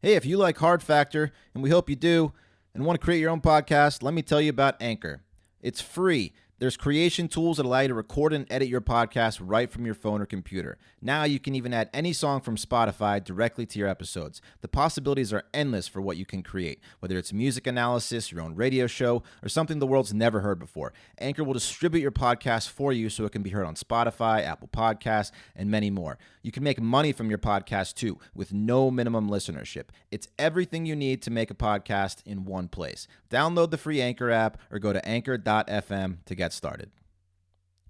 Hey, if you like Hard Factor, and we hope you do, and want to create your own podcast, let me tell you about Anchor. It's free. There's creation tools that allow you to record and edit your podcast right from your phone or computer. Now you can even add any song from Spotify directly to your episodes. The possibilities are endless for what you can create, whether it's music analysis, your own radio show, or something the world's never heard before. Anchor will distribute your podcast for you so it can be heard on Spotify, Apple Podcasts, and many more. You can make money from your podcast too, with no minimum listenership. It's everything you need to make a podcast in one place. Download the free Anchor app or go to anchor.fm to get started.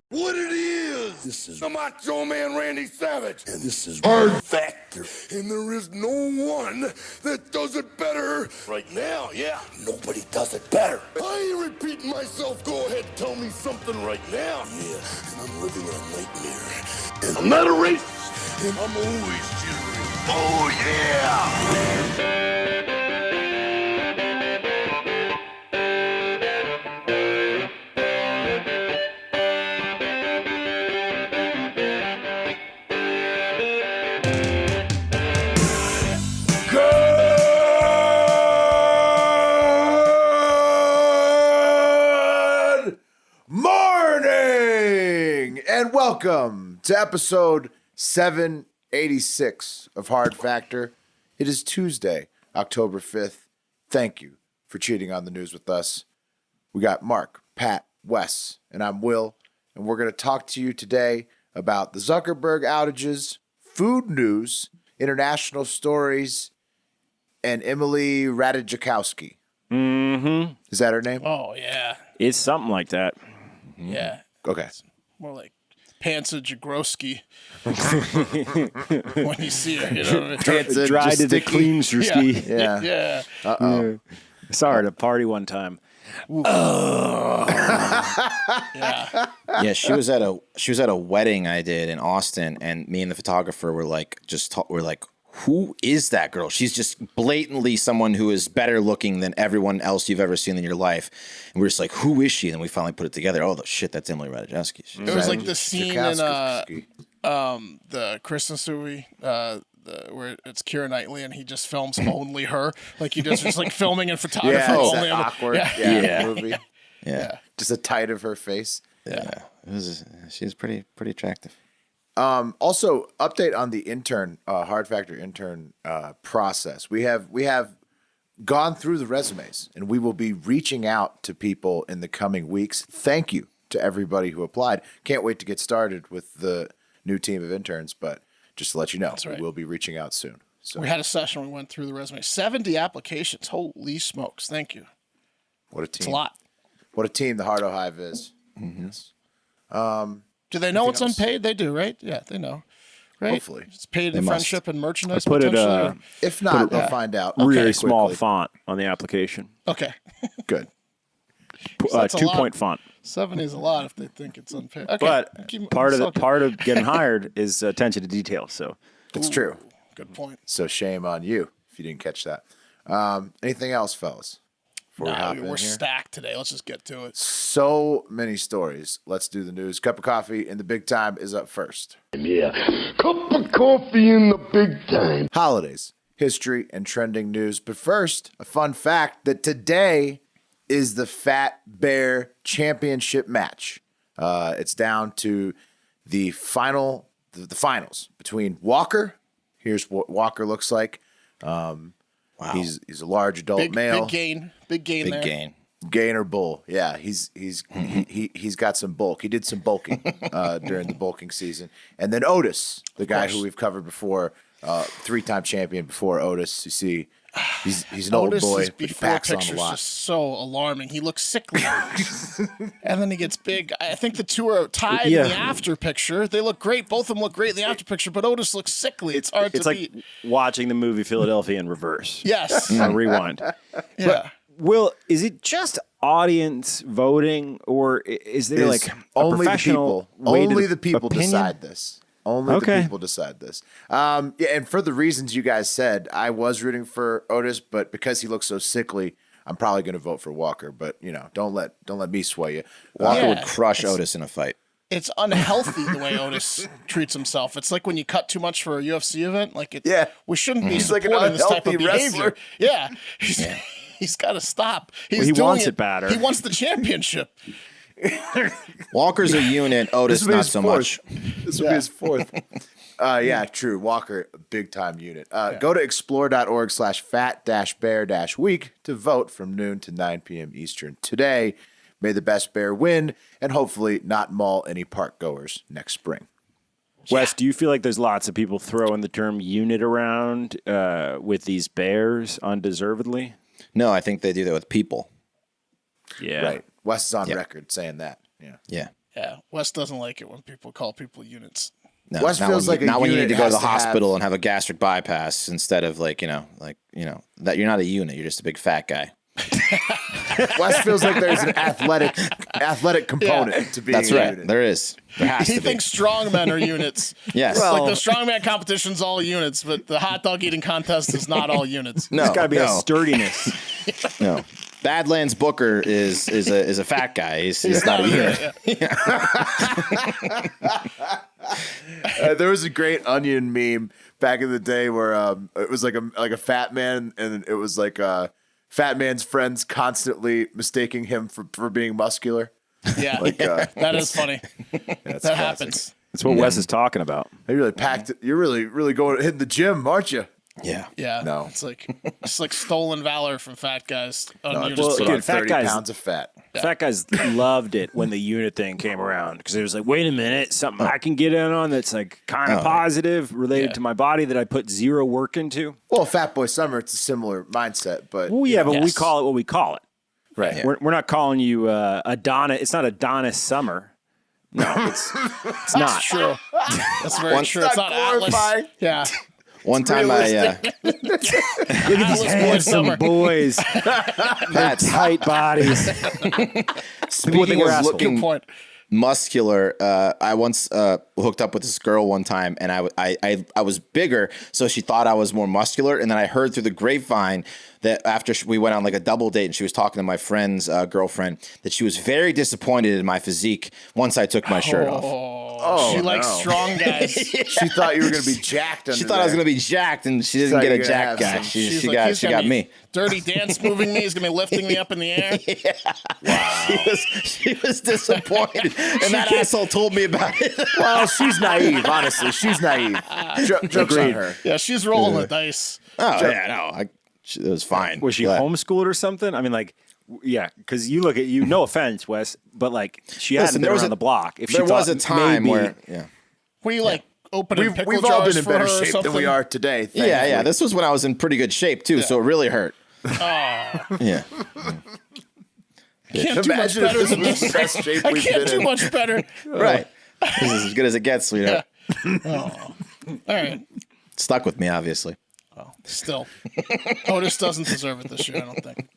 What it is, this is the Macho Man Randy Savage, and this is Hard Factor, and there is no one that does it better right now. Yeah, nobody does it better. I ain't repeating myself. Go ahead, tell me something right now. Yeah, and I'm living a nightmare, and I'm not a racist, and I'm always cheering. Oh yeah. Welcome to episode 786 of Hard Factor. It is Tuesday, October 5th. Thank you for cheating on the news with us. We got Mark, Pat, Wes, and I'm Will, and we're going to talk to you today about the Zuckerberg outages, food news, international stories, and Emily Ratajkowski. Mm-hmm. Is that her name? Oh, yeah. It's something like that. Yeah. Okay. It's more like Pantsa Jagroski when you see her, you know. Pantsa Dry to the Jasticky. clean ski. Yeah. Yeah. Uh-oh. Yeah. Saw her at a party one time. Yeah. Yeah, she was at a wedding I did in Austin, and me and the photographer were like, who is that girl? She's just blatantly someone who is better looking than everyone else you've ever seen in your life. And we're just like, who is she? And then we finally put it together. Oh, shit, that's Emily Ratajkowski. It was like the scene in Jackowski. the Christmas movie where it's Keira Knightley and he just films only her. Like he just like filming and photography Yeah, it's only. that awkward Yeah. movie. Yeah. Just a tight of her face. Yeah. She's pretty attractive. Also, update on the intern, Hard Factor intern process. We have gone through the resumes, and we will be reaching out to people in the coming weeks. Thank you to everybody who applied. Can't wait to get started with the new team of interns, but just to let you know, right. we'll be reaching out soon. So, We had a session. We went through the resume. 70 applications. Holy smokes! Thank you. what a team! It's a lot. What a team the Hardo Hive is. Mm-hmm. Yes. Do they know it's else? unpaid? They do, right? Yeah, they know. Right? Hopefully. It's paid They in must. friendship and merchandise. I put it, potentially. If not, they'll find out. Really Okay, small quickly. font on the application. Okay. Good. That's a 2-point lot. font. 70 is a lot if they think it's unpaid. Okay. But Keep- part okay. of getting hired is attention to detail. So It's true. Good point. So shame on you if you didn't catch that. Anything else, fellas? Before we hop in We're here? stacked today. Let's just get to it. So many stories. Let's do the news. Cup of coffee in the big time is up first. Yeah, cup of coffee in the big time. Holidays, history, and trending news. But first, a fun fact that today is the Fat Bear Championship match. It's down to the finals between Walker. Here's what Walker looks like. Wow. He's a large adult male. Big gain there. Gainer bull. Yeah, he's got some bulk. He did some bulking during the bulking season. And then Otis, the guy who we've covered before, 3-time champion before Otis. You see, he's an old Otis' boy, but he before packs on a picture's lot. just so alarming. He looks sickly, and then he gets big. I think the two are tied in the after picture. They look great. Both of them look great in the after picture, but Otis looks sickly. It's hard it's to like beat. watching the movie Philadelphia in reverse. Yes. Rewind. Yeah. Will, is it just audience voting, or is there like a only the professional people? weighted Only the people opinion? decide this. Only Okay. the people decide this. Yeah, and for the reasons you guys said, I was rooting for Otis, but because he looks so sickly, I'm probably going to vote for Walker. But don't let me sway you. Walker Yeah, would crush Otis in a fight. it's unhealthy the way Otis treats himself. It's like when you cut too much for a UFC event. Like we shouldn't be like supporting an this type of unhealthy behavior. wrestler. Yeah, he's got to stop. He wants it badder. He wants the championship. Walker's a unit. Otis not so much. This will be his fourth. Yeah, true. Walker, a big time unit. Go to explore.org/fat-bear-week to vote from noon to 9 p.m. Eastern today. May the best bear win and hopefully not maul any park goers next spring. Wes, do you feel like there's lots of people throwing the term unit around with these bears undeservedly? No, I think they do that with people. Yeah. Right. Wes is on record saying that. Yeah. Yeah, Wes doesn't like it when people call people units. No, Wes not feels when like a not when you unit need to go to has the to hospital and have a gastric bypass instead of that you're not a unit. You're just a big fat guy. Wes feels like there's an athletic component to being That's a right. unit. There is. There has He to be. thinks strongmen are units. Yes. Like the strongman competition's all units, but the hot dog eating contest is not all units. No, There's got to be a no, sturdiness. no. Badlands Booker is a fat guy. He's not a unit. There was a great Onion meme back in the day where it was like a fat man, and it was like fat man's friends constantly mistaking him for being muscular. Yeah, that is funny. That happens. That's what Wes is talking about. They really packed it. You're really going hitting the gym, aren't you? Yeah. Yeah, No. it's like stolen valor from fat guys. No, Units. just put dude, on fat 30 guys- pounds of fat. Fat guys loved it when the unit thing came around because it was like, wait a minute, something I can get in on that's like kind of positive related to my body that I put zero work into. Well, Fat Boy Summer, it's a similar mindset, but Well, yeah, but we Yes. call it what we call it. right. Yeah. We're not calling you Adonis. It's not Adonis Summer. No, it's not. True. That's very true. It's not glorifying. Atlas. Yeah. One time Look at these Atlas Boy handsome Summer. boys, That's tight bodies. speaking we're of assholes. looking Good point. muscular. I once hooked up with this girl one time, and I was bigger, so she thought I was more muscular. And then I heard through the grapevine that after we went on like a double date, and she was talking to my friend's girlfriend, that she was very disappointed in my physique once I took my shirt off. She likes strong guys. She thought you were going to be jacked under She thought I was going to be jacked, and she didn't thought get you a were gonna jack have guy. some- She He's gonna got be me. Dirty dance moving me. He's gonna be lifting me up in the air. She was disappointed, and that asshole told me about it. Well, she's naive, honestly. She's naive. Joke's on her. Yeah, she's rolling the dice. Oh yeah, no, it was fine. Was she But- homeschooled or something? I mean, like, yeah, because you look at you. No offense, Wes, but like she Listen, hadn't there been was around a- the block. If she There was a thought time maybe- where, Were you like opening pickle We've all jars been in for better her or shape something? than we are today. yeah. This was when I was in pretty good shape too, so it really hurt. Yeah. Can't do much Imagine if better this than was this. the best shape I we've can't been do in. much better. Right. This is as good as it gets, sweetheart. All right. Stuck with me, obviously. Still, Otis doesn't deserve it this year. I don't think.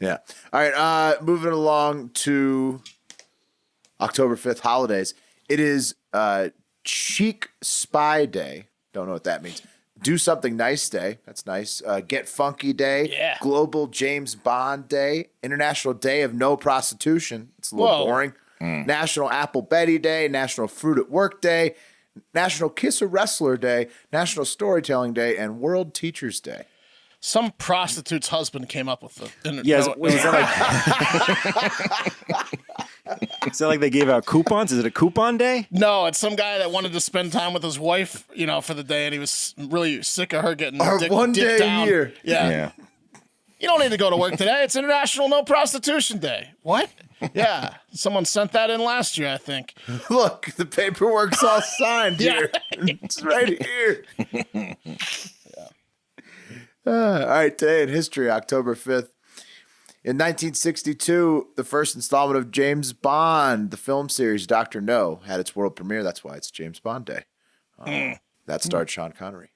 Yeah. All right. Moving along to October 5th holidays. It is Cheek Spy Day. Don't know what that means. Do Something Nice Day. That's nice. Get Funky Day. Yeah. Global James Bond Day. International Day of No Prostitution. It's a little Whoa. boring. National Apple Betty Day. National Fruit at Work Day. National Kiss a Wrestler Day. National Storytelling Day. And World Teachers Day. Some prostitute's husband came up with the. Yes, is that like they gave out coupons? Is it a coupon day? No, it's some guy that wanted to spend time with his wife, for the day, and he was really sick of her getting Our one dicked day a down. year. Yeah. You don't need to go to work today. It's International No Prostitution Day. What? Yeah. Someone sent that in last year, I think. Look, the paperwork's all signed here. It's right here. All right, today in history, October 5th. In 1962, the first installment of James Bond, the film series Dr. No, had its world premiere. That's why it's James Bond Day. That starred Sean Connery.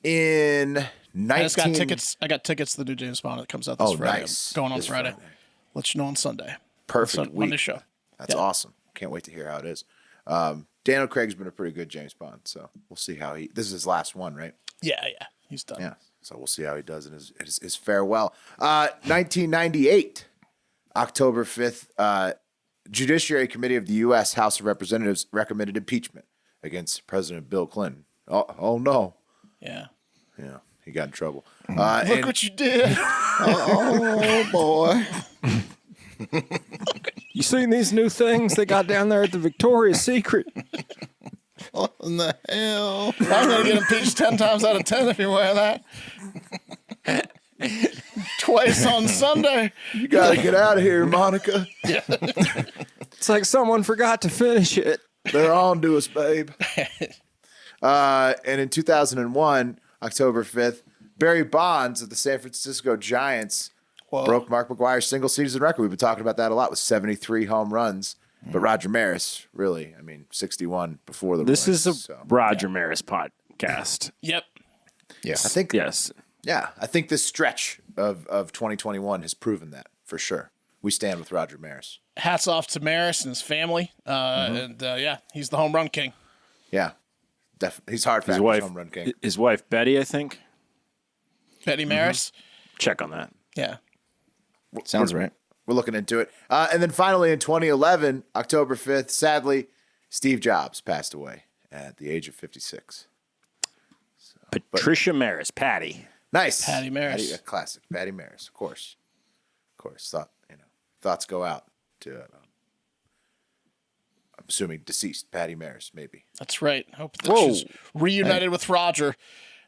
In 19... I just got tickets. I got tickets to the new James Bond that comes out this Friday. nice. I'm going on This Friday. Friday. Let you know on Sunday. Perfect Monday week. show. That's awesome. Can't wait to hear how it is. Daniel Craig's been a pretty good James Bond, so we'll see how he... This is his last one, right? Yeah. He's done. Yeah. So we'll see how he does in his farewell. 1998, October 5th, Judiciary Committee of the U.S. House of Representatives recommended impeachment against President Bill Clinton. Oh no. Yeah. Yeah, he got in trouble. Look what you did. Oh, boy. You seen these new things they got down there at the Victoria's Secret? What in the hell? I'm going to get impeached 10 times out of 10 if you wear that. Twice on Sunday. You got to get out of here, Monica. It's like someone forgot to finish it. They're on to us, babe. And in 2001, October 5th, Barry Bonds of the San Francisco Giants broke Mark McGwire's single season record. We've been talking about that a lot with 73 home runs. But Roger Maris, really, 61 before the This runs, is a Roger Maris podcast. Yep. Yeah. I think, Yes. yeah, I think this stretch of 2021 has proven that for sure. We stand with Roger Maris. Hats off to Maris and his family. And he's the home run king. Yeah, definitely. He's hard His factor wife, home run king. his wife Betty, I think. Betty Maris. Check on that. Yeah. Sounds right. We're looking into it. And then finally in 2011, October 5th, sadly, Steve Jobs passed away at the age of 56. Patricia Maris, Patty. Nice. Patty Maris. A classic. Patty Maris, of course. Thoughts go out to, I'm assuming deceased Patty Maris, maybe. That's right. Hope that she's reunited with Roger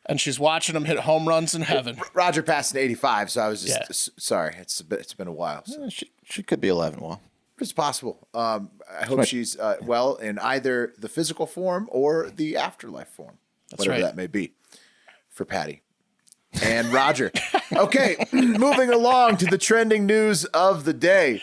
and she's watching him hit home runs in heaven. Roger passed in 85, so I was just sorry. It's been a while. So. She could be 11. Well, It's possible. I hope she's well in either the physical form or the afterlife form, whatever that may be, for Patty and Roger. Okay, moving along to the trending news of the day.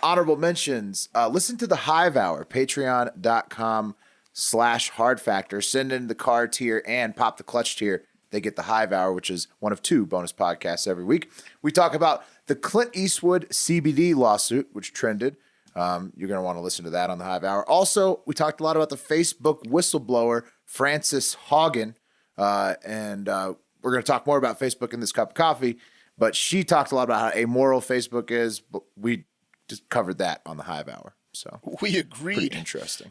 Honorable mentions. Listen to the Hive Hour, patreon.com/hardfactor. Send in the car tier and pop the clutch tier. They get the Hive Hour, which is one of 2 bonus podcasts every week. We talk about the Clint Eastwood CBD lawsuit, which trended. You're going to want to listen to that on the Hive Hour. Also, we talked a lot about the Facebook whistleblower, Frances Haugen. And we're going to talk more about Facebook in this cup of coffee. But she talked a lot about how amoral Facebook is. But we just covered that on the Hive Hour. So We agreed. pretty interesting.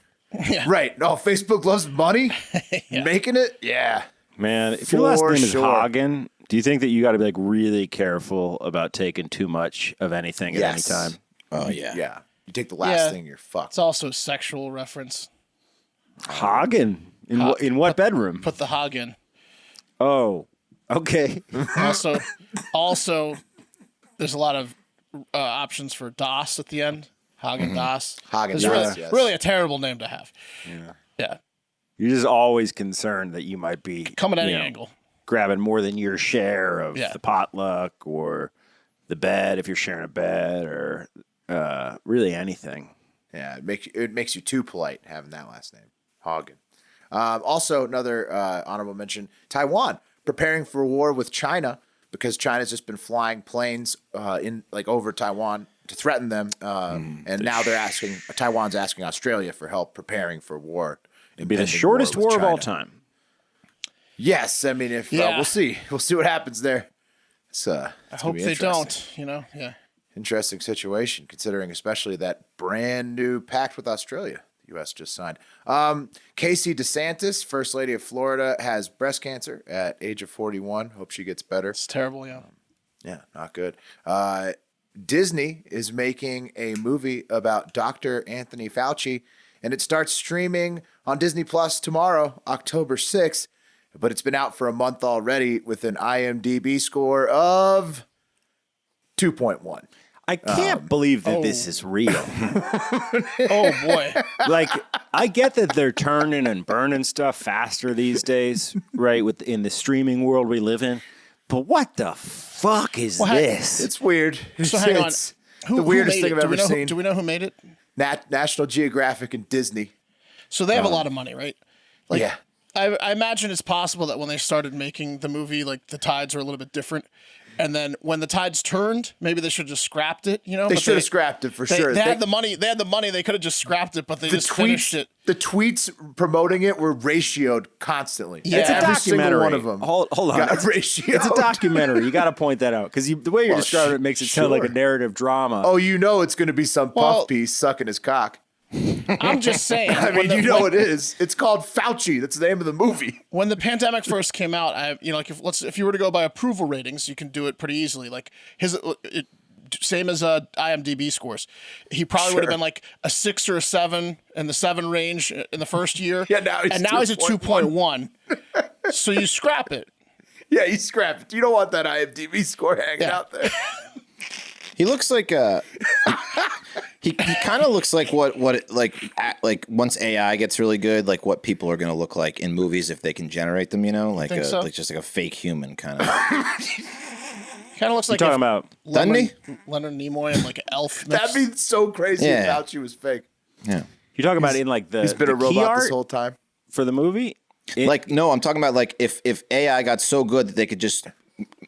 Yeah. Right. No, Facebook loves money. Making it. Yeah. Man, if your last For name is sure. Hagen, do you think that you got to be like really careful about taking too much of anything at any Yes. time? oh yeah. Yeah. You take the last thing, you're fucked. It's also a sexual reference. Hagen? In what bedroom? Put the hog in. Oh, okay. Also, there's a lot of options for DOS at the end. Hagen DOS. Hagen It's DOS, yes. really a terrible name to have. Yeah. You're just always concerned that you might be Come at any angle. grabbing more than your share of Yeah. the potluck or the bed if you're sharing a bed or really anything. Yeah, it makes you too polite having that last name, Hagen. Also, another honorable mention: Taiwan preparing for war with China because China's just been flying planes over Taiwan to threaten them, and now Taiwan's asking Australia for help preparing for war. It'd be the shortest war of all time. Yes, I mean we'll see what happens there. I hope they don't, yeah. Interesting situation, considering especially that brand new pact with Australia the U.S. just signed. Casey DeSantis, First Lady of Florida, has breast cancer at age of 41. Hope she gets better. It's terrible, yeah. Yeah, not good. Disney is making a movie about Dr. Anthony Fauci, and it starts streaming on Disney Plus tomorrow, October 6th. But it's been out for a month already with an IMDb score of 2.1. I can't believe that this is real. Oh, boy. Like, I get that they're turning and burning stuff faster these days, right? In the streaming world we live in. But what the fuck is this? It's weird. So hang on. It's the weirdest thing I've ever seen. Do we know who made it? National Geographic and Disney. So they have a lot of money, right? Yeah. I imagine it's possible that when they started making the movie, like the tides are a little bit different. And then when the tides turned, maybe they should have just scrapped it. You know, They But should have scrapped it for sure. They had the money. They had the money. They could have just scrapped it, but they just finished it. The tweets promoting it were ratioed constantly. Yeah. It's a Every single documentary. one of them. Hold on. got It's ratioed. a documentary. You got to point that out because the way you're describing it makes it sound like a sure. narrative drama. Oh, you know it's going to be some Well- puff piece sucking his cock. I'm just saying. I mean, you know it is. It's called Fauci. That's the name of the movie. When the pandemic first came out, like if you were to go by approval ratings, you can do it pretty easily. Like same as IMDb scores. He probably would have Sure. been like a 6 or a 7 in the 7 range in the first year. Yeah, now he's he's a 2.1. So you scrap it. Yeah, you scrap it. You don't want that IMDb score hanging Yeah. out there. He looks like he kind of looks like what like once AI gets really good, like what people are going to look like in movies if they can generate them, you know, like Think so? like just like a fake human kind of. Kind of looks like talking if about Doesn't he? Leonard Nimoy and like an elf. That'd be so crazy Yeah. if Fauci was fake. Yeah. you're talking about in like the He's been the a key robot art this whole time. for the movie. Like no, I'm talking about like if AI got so good that they could just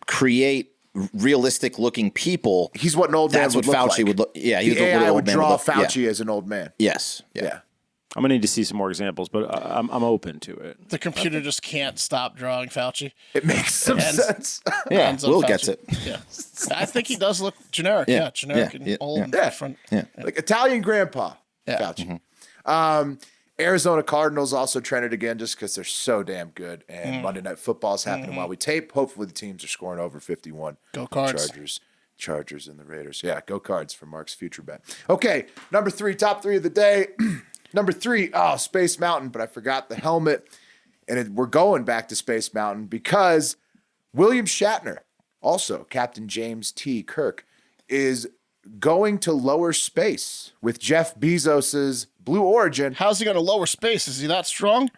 create realistic looking people. He's what an old man That's what would look Fauci like. would look. Yeah, he The was what an AI old would man draw look. Fauci as an old man. Yes. Yeah. I'm gonna need to see some more examples, but I'm open to it. The computer just can't stop drawing Fauci. It makes some And- sense. Yeah. Ends up Will Fauci. gets it. Yeah, I think he does look generic. Yeah. Yeah, generic Yeah. and Yeah. old and Yeah. different. Yeah. Like Italian grandpa Yeah. Fauci. Arizona Cardinals also trended again just because they're so damn good. And Monday Night Football is happening while we tape. Hopefully the teams are scoring over 51. Go Cards. Chargers and the Raiders. Yeah, go Cards for Mark's future bet. Okay, number 3, top 3 of the day. Number 3, Space Mountain, but I forgot the helmet. And we're going back to Space Mountain because William Shatner, also Captain James T. Kirk, is going to lower space with Jeff Bezos's Blue Origin. How's he going to lower space? Is he that strong?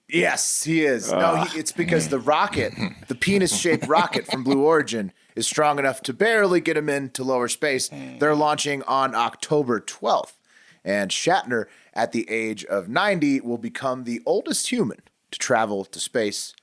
Yes, he is. It's because the rocket, the penis-shaped rocket from Blue Origin, is strong enough to barely get him into lower space. They're launching on October 12th. And Shatner, at the age of 90, will become the oldest human to travel to space.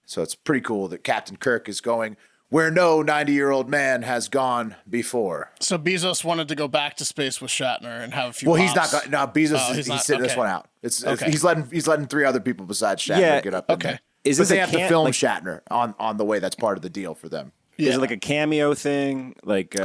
So it's pretty cool that Captain Kirk is going where no 90-year-old man has gone before. So Bezos wanted to go back to space with Shatner and have a few. Well, he's not pops. going. No, Bezos Oh, is not- sitting this okay. one out. It's Okay. he's letting 3 other people besides Shatner Yeah, get up. in okay. there. Is But it they the have to can- film like- Shatner on the way. That's part of the deal for them. Yeah. Is it like a cameo thing? Like,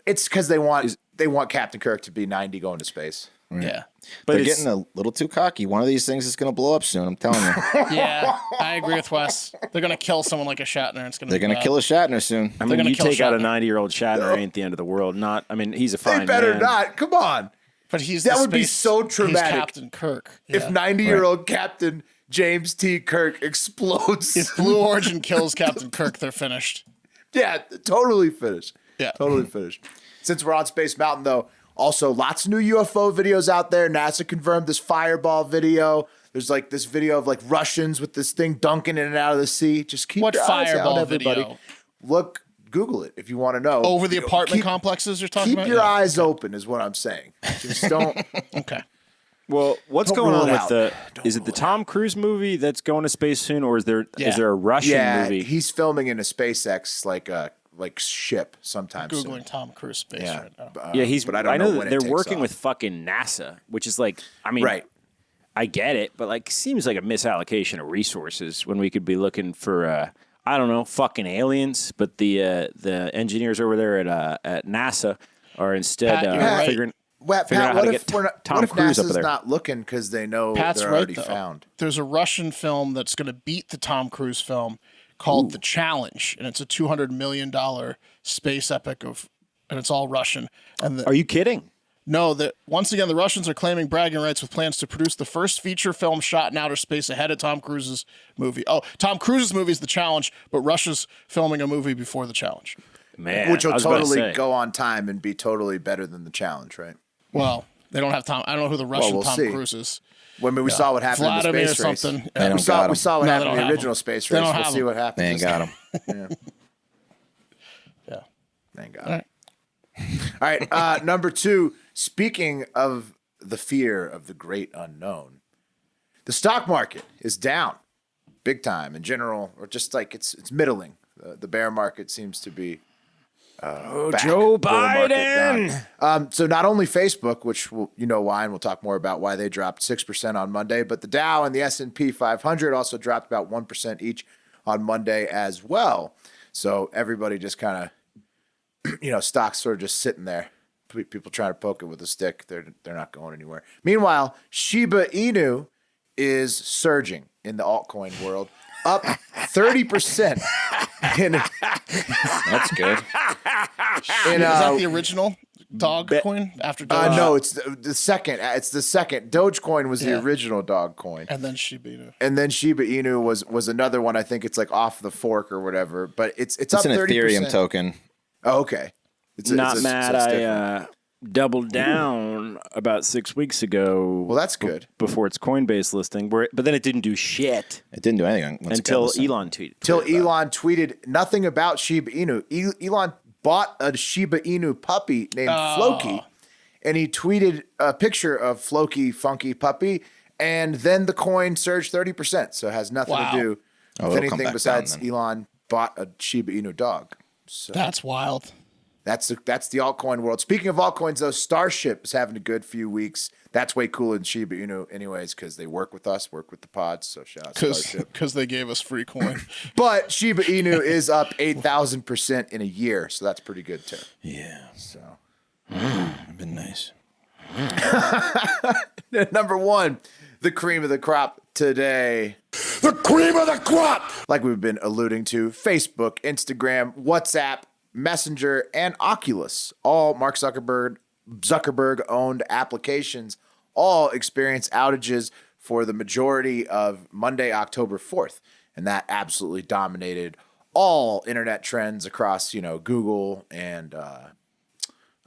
It's because they want Captain Kirk to be 90 going to space. Yeah. but They're it's, getting a little too cocky. One of these things is going to blow up soon. I'm telling you. Yeah, I agree with Wes. They're gonna kill someone like a Shatner. And it's gonna. They're going to kill a Shatner soon. I they're mean, gonna you kill take out a Shatner. 90-year-old Shatner, ain't the end of the world. Not, I mean, he's a fine They better man. not. Come on. But he's That the would be space- so he's traumatic. Captain Kirk. If Yeah. 90-year-old Captain James T. Kirk explodes. If Blue Origin kills Captain Kirk, they're finished. Yeah, totally finished. Yeah. Totally finished. Since we're on Space Mountain, though, also lots of new UFO videos out there. NASA confirmed this fireball video. There's like this video of like Russians with this thing dunking in and out of the sea. Just keep What your eyes out, fireball everybody. video? Look, Google it if you want to know. Over the apartment Keep- complexes you're talking Keep about? your Yeah. eyes open is what I'm saying. Just don't. Okay. Well, what's Don't going rule on it with out. the? Don't Is it rule the it Tom Cruise movie that's going to space soon, or is there Yeah. a Russian Yeah, movie? he's filming in a SpaceX like ship sometime Googling soon. Tom Cruise space Yeah, right now. Yeah, he's. But I don't know know that when it they're takes working off. with fucking NASA, which is like, I mean, Right. I get it, but like, seems like a misallocation of resources when we could be looking for, I don't know, fucking aliens. But the engineers over there at NASA are instead Pat, you're right. figuring. Pat, figuring out how what to if get we're not, Tom what if Cruise up NASA's there. not looking because they know Pat's they're right, already though. found? There's a Russian film that's going to beat the Tom Cruise film called The Challenge, and it's a $200 million space epic and it's all Russian. And Are you kidding? no, that once again the Russians are claiming bragging rights with plans to produce the first feature film shot in outer space ahead of Tom Cruise's movie. Oh, Tom Cruise's movie is The Challenge, but Russia's filming a movie before The Challenge. Man, Which I will was about to totally say. go on time and be totally better than the challenge, right? Well, they don't have Tom. I don't know who the Russian we'll Tom see. Cruise is. When we saw what happened Vladimir in the space or race. something. They don't We saw, got we him. saw what No, they happened in don't the have original him. space They race. don't We'll have see him. what happens. They ain't this got time. him. Yeah. Thank God. All right. All right, number 2, speaking of the fear of the great unknown, the stock market is down big time in general, or just like it's middling. The bear market seems to be back. Joe Bull market Biden. down. So not only Facebook, which you know why, and we'll talk more about why they dropped 6% on Monday, but the Dow and the S&P 500 also dropped about 1% each on Monday as well. So everybody just kind of, stocks sort of just sitting there. People trying to poke it with a stick. They're not going anywhere. Meanwhile, Shiba Inu is surging in the altcoin world, up 30%. That's good. Is that the original dog coin after Doge? No, it's the second. It's the second. Dogecoin was the original dog coin. And then Shiba Inu. And then Shiba Inu was another one. I think it's like off the fork or whatever. But it's up an 30%. Ethereum token. Oh, okay. Not mad. I doubled down about 6 weeks ago. Well, that's good. Before its Coinbase listing, but then it didn't do shit. It didn't do anything Until Elon tweeted. Elon tweeted nothing about Shiba Inu. Elon bought a Shiba Inu puppy named Floki, and he tweeted a picture of Floki, funky puppy, and then the coin surged 30%. So it has nothing to do with anything besides Elon bought a Shiba Inu dog. So that's wild. That's the altcoin world. Speaking of altcoins, though, Starship is having a good few weeks. That's way cooler than Shiba Inu anyways, because they work with us, work with the pods. So shout out to Starship. Because they gave us free coin. But Shiba Inu is up 8,000% in a year, so that's pretty good too. Yeah. So I've been nice. Number one, the cream of the crop today. The cream of the crop! Like we've been alluding to, Facebook, Instagram, WhatsApp, Messenger, and Oculus, all Mark Zuckerberg-owned applications, all experience outages for the majority of Monday, October 4th. And that absolutely dominated all internet trends across, Google and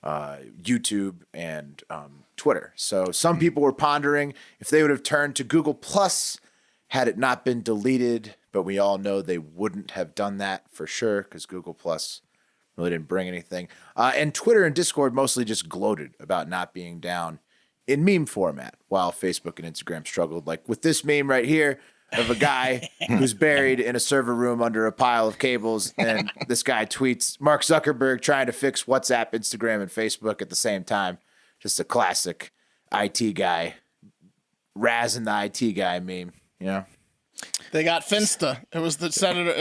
YouTube and Twitter. So some people were pondering if they would have turned to Google Plus had it not been deleted, but we all know they wouldn't have done that for sure because Google Plus really didn't bring anything. And Twitter and Discord mostly just gloated about not being down in meme format, while Facebook and Instagram struggled. Like with this meme right here of a guy who's buried in a server room under a pile of cables, and this guy tweets, Mark Zuckerberg trying to fix WhatsApp, Instagram, and Facebook at the same time. Just a classic IT guy, razzing the IT guy meme, They got Finsta. It was the senator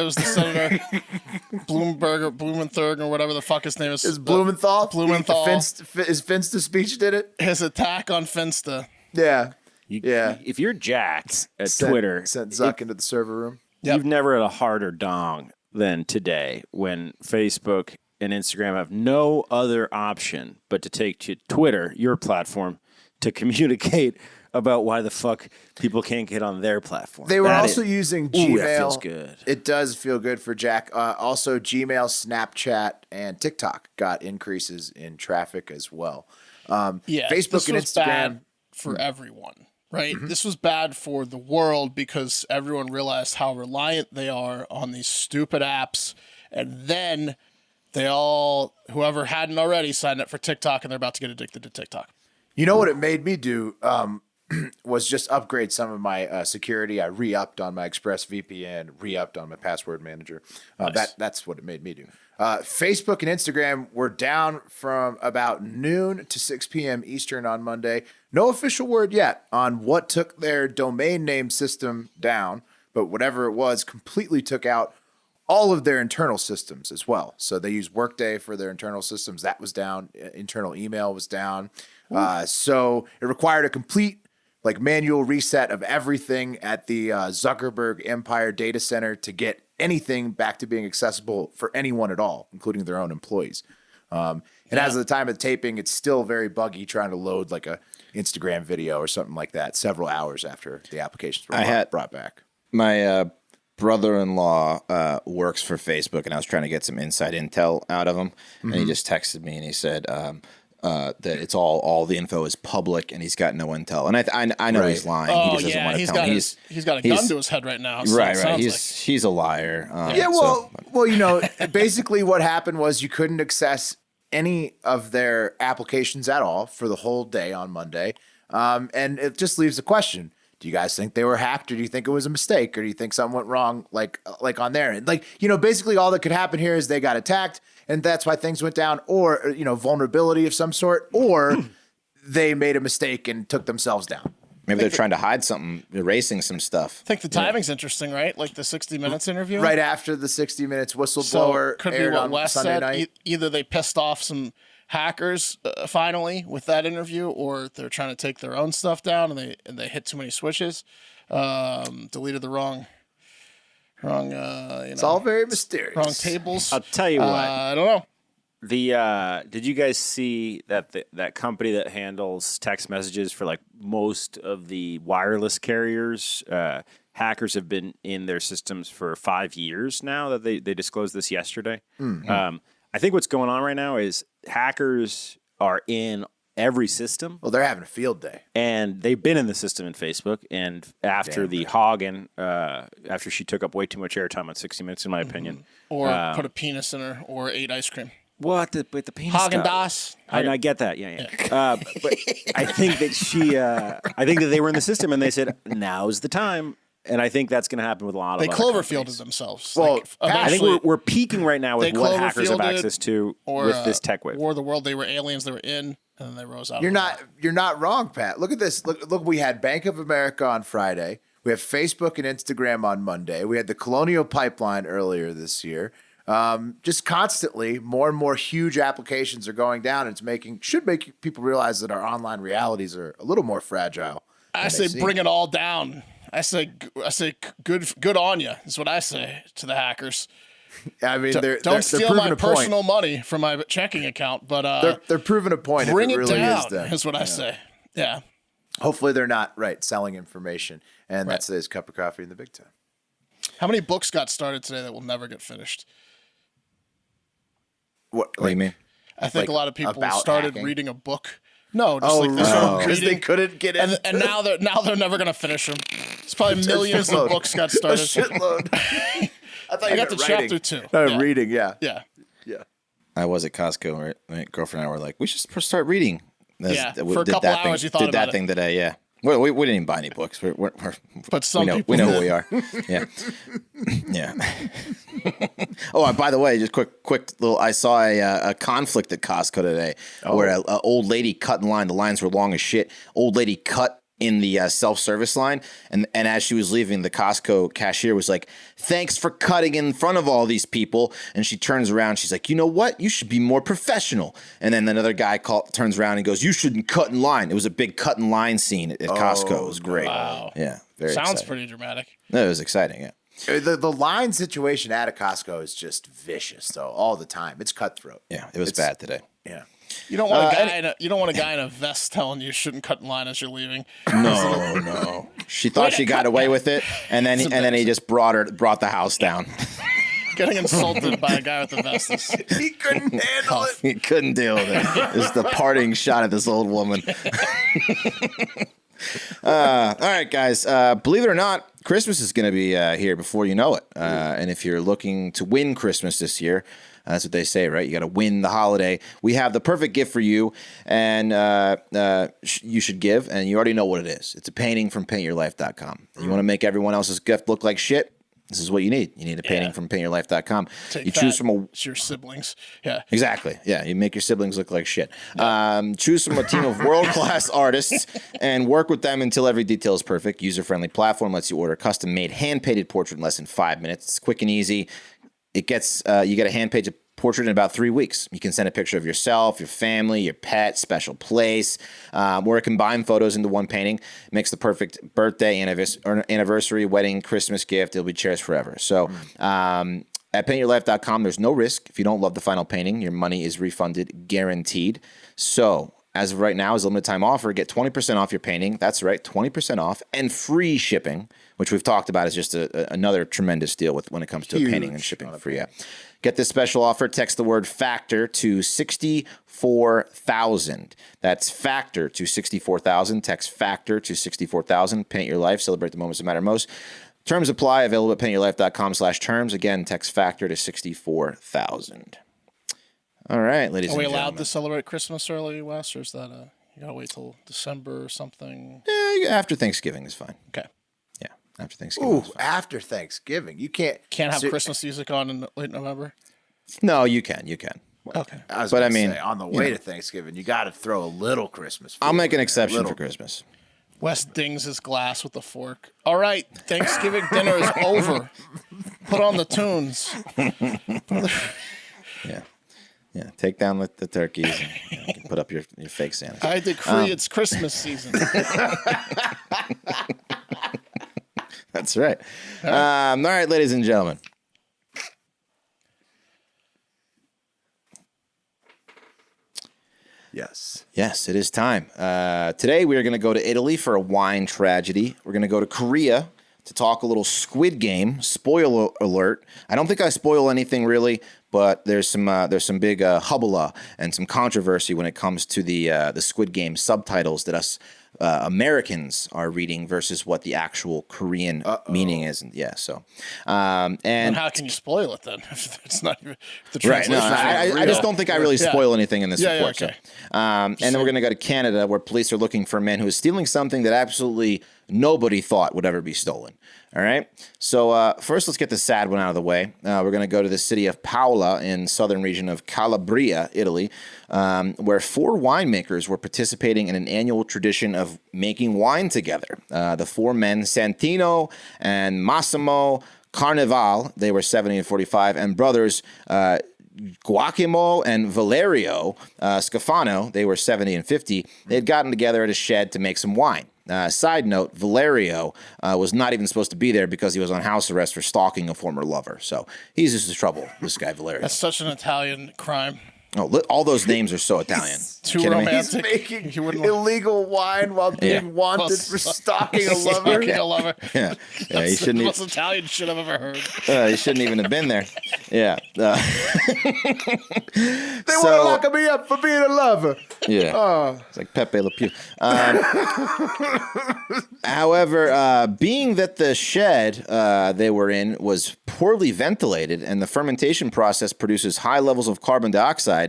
Bloomberg or Blumenthal or whatever the fuck his name is. Is Blumenthal? Blumenthal. His Finsta speech did it? His attack on Finsta. Yeah. If you're jacked at Twitter, sent Zuck into the server room. You've never had a harder dong than today when Facebook and Instagram have no other option but to take to Twitter, your platform, to communicate about why the fuck people can't get on their platform. They were also using Gmail. That feels good. It does feel good for Jack. Also, Gmail, Snapchat, and TikTok got increases in traffic as well. Facebook and Instagram bad for everyone, right? Mm-hmm. This was bad for the world because everyone realized how reliant they are on these stupid apps, and then they all, whoever hadn't already, signed up for TikTok, and they're about to get addicted to TikTok. You know what it made me do? Was just upgrade some of my security. I re-upped on my ExpressVPN, re-upped on my password manager. Nice. That's what it made me do. Facebook and Instagram were down from about noon to 6 p.m. Eastern on Monday. No official word yet on what took their domain name system down, but whatever it was completely took out all of their internal systems as well. So they use Workday for their internal systems. That was down. Internal email was down. So it required a complete manual reset of everything at the Zuckerberg Empire data center to get anything back to being accessible for anyone at all, including their own employees. And as of the time of the taping, it's still very buggy trying to load like a Instagram video or something like that several hours after the applications were brought back. My brother-in-law works for Facebook, and I was trying to get some inside intel out of him, and he just texted me and he said that it's all the info is public and he's got no intel. And I know he's lying. Oh, he just doesn't want to tell me. He's got a gun to his head right now. So right. He's a liar. Basically what happened was you couldn't access any of their applications at all for the whole day on Monday. And it just leaves a question. do you guys think they were hacked, or do you think it was a mistake, or do you think something went wrong, like on their end? Like, basically all that could happen here is they got attacked, and that's why things went down, or, vulnerability of some sort, or they made a mistake and took themselves down. Maybe they're trying to hide something, erasing some stuff. I think the timing's interesting, right? Like the 60 Minutes interview. Right after the 60 Minutes whistleblower could aired be what on Wes Sunday said. night. Either they pissed off some hackers finally with that interview, or they're trying to take their own stuff down and they hit too many switches, deleted the wrong. It's all very mysterious. Wrong tables. I'll tell you what. I don't know. Did you guys see that that company that handles text messages for like most of the wireless carriers? Hackers have been in their systems for 5 years now. That they disclosed this yesterday. Mm-hmm. I think what's going on right now is hackers are in every system. Well, they're having a field day, and they've been in the system in Facebook. And after Hagen, after she took up way too much airtime on 60 Minutes, in my opinion, or put a penis in her, or ate ice cream. What with the penis? Haagen-Dazs. I get that. Yeah. But I think that I think that they were in the system and they said, now's the time. And I think that's going to happen with a lot of They other Cloverfielded companies. themselves. Well, I think we're peaking right now with what hackers have Cloverfielded, access to or, with this tech wave. War of the World, they were aliens, they were in, and then they rose out. You're not wrong, Pat. Look at this. Look, we had Bank of America on Friday. We have Facebook and Instagram on Monday. We had the Colonial Pipeline earlier this year. Just constantly, more and more huge applications are going down. And should make people realize that our online realities are a little more fragile. I say bring it all down. I say good on you is what I say to the hackers. I mean, don't steal my personal money from my checking account, but they're proving a point. Bring if it really down is them. is what I say. Yeah. Hopefully they're not selling information, and that's today's cup of coffee in the Big Time. How many books got started today that will never get finished? What do you mean? I think a lot of people about started hacking? reading a book. No, just they started because they reading, couldn't get in. and now they're never gonna finish them. It's probably millions of books got started. A shitload. I thought I got to chapter 2. Reading, yeah. I was at Costco, right? My girlfriend and I were like, we should start reading. For a couple hours, you thought did about that thing today, yeah. Well, we didn't even buy any books. But some people we know did. who we are. Yeah, yeah. Oh, by the way, just quick little. I saw a conflict at Costco today where an old lady cut in line. The lines were long as shit. Old lady cut in the self-service line, and as she was leaving, the Costco cashier was like, "Thanks for cutting in front of all these people." And she turns around, she's like, "You know what? You should be more professional." And then another guy turns around and goes, "You shouldn't cut in line." It was a big cut in line scene at Costco. It was great. Wow. Yeah, very Sounds exciting. pretty dramatic. No, it was exciting. Yeah, The line situation at a Costco is just vicious, though, all the time. It's cutthroat. yeah, it was bad today. Yeah. You don't want a guy in a vest telling you shouldn't cut in line as you're leaving. No. She thought she got away with it, and then he just brought the house down. Getting insulted by a guy with a vest is He couldn't handle it. He couldn't deal with it. It's the parting shot at this old woman. All right, guys. Believe it or not, Christmas is going to be here before you know it. And if you're looking to win Christmas this year, that's what they say, right? You got to win the holiday. We have the perfect gift for you, and you should give, and you already know what it is. It's a painting from paintyourlife.com. You want to make everyone else's gift look like shit? This is what you need. You need a painting from paintyourlife.com. Take You choose from a... It's your siblings. Yeah. Exactly. Yeah, you make your siblings look like shit. Choose from a team of world-class artists and work with them until every detail is perfect. User-friendly platform lets you order a custom-made, hand-painted portrait in less than 5 minutes. It's quick and easy. It gets you get a hand-painted portrait in about 3 weeks. You can send a picture of yourself, your family, your pet, special place, or combine photos into one painting. It makes the perfect birthday, anniversary, wedding, Christmas gift. It'll be cherished forever. So at paintyourlife.com, there's no risk. If you don't love the final painting, your money is refunded, guaranteed. So as of right now, as a limited time offer, get 20% off your painting. That's right, 20% off and free shipping, which we've talked about is just another tremendous deal when it comes to a painting and shipping free. Yeah. Get this special offer. Text the word FACTOR to 64,000. That's FACTOR to 64,000. Text FACTOR to 64,000. Paint your life. Celebrate the moments that matter most. Terms apply. Available at paintyourlife.com/terms. Again, text FACTOR to 64,000. All right, ladies and gentlemen. Are we allowed to celebrate Christmas early, Wes, or is that You gotta wait till December or something. After Thanksgiving is fine. Okay. Yeah, after Thanksgiving. Ooh, after Thanksgiving. You can't Have Christmas music on in late November. No, you can. You can. Okay. But I mean, on the way to Thanksgiving, you got to throw a little Christmas. I'll make an exception for Christmas. Wes dings his glass with a fork. All right, Thanksgiving dinner is over. Put on the tunes. Yeah. Take down the turkeys and put up your fake Santa. I decree it's Christmas season. That's right. All right, ladies and gentlemen. Yes, it is time. Today we are going to go to Italy for a wine tragedy. We're going to go to Korea to talk a little Squid Game. Spoiler alert. I don't think I spoil anything really, but there's some big hubbub and some controversy when it comes to the Squid Game subtitles that us Americans are reading versus what the actual Korean meaning is. And and how can you spoil it then if it's not even the right? translation? No, I just don't think I really spoil anything in this report. Okay. And then we're going to go to Canada, where police are looking for a man who is stealing something that absolutely nobody thought would ever be stolen. All right. So first, let's get the sad one out of the way. We're going to go to the city of Paola in southern region of Calabria, Italy, where 4 winemakers were participating in an annual tradition of making wine together. The 4 men, Santino and Massimo Carnival, they were 70 and 45, and brothers Guacimo and Valerio Scafano, they were 70 and 50. They had gotten together at a shed to make some wine. Side note, Valerio was not even supposed to be there because he was on house arrest for stalking a former lover. So he's just in trouble, this guy Valerio. That's such an Italian crime. Oh, all those names are so Italian. Too Kidding me? romantic. He's making illegal wine while being wanted for stalking a lover. Stalking a lover. Yeah, That's he shouldn't. the most Italian shit I've ever heard. He shouldn't even have been there. Yeah. They want to lock me up for being a lover. Yeah. It's like Pepe Le Pew. However, being that the shed they were in was poorly ventilated and the fermentation process produces high levels of carbon dioxide,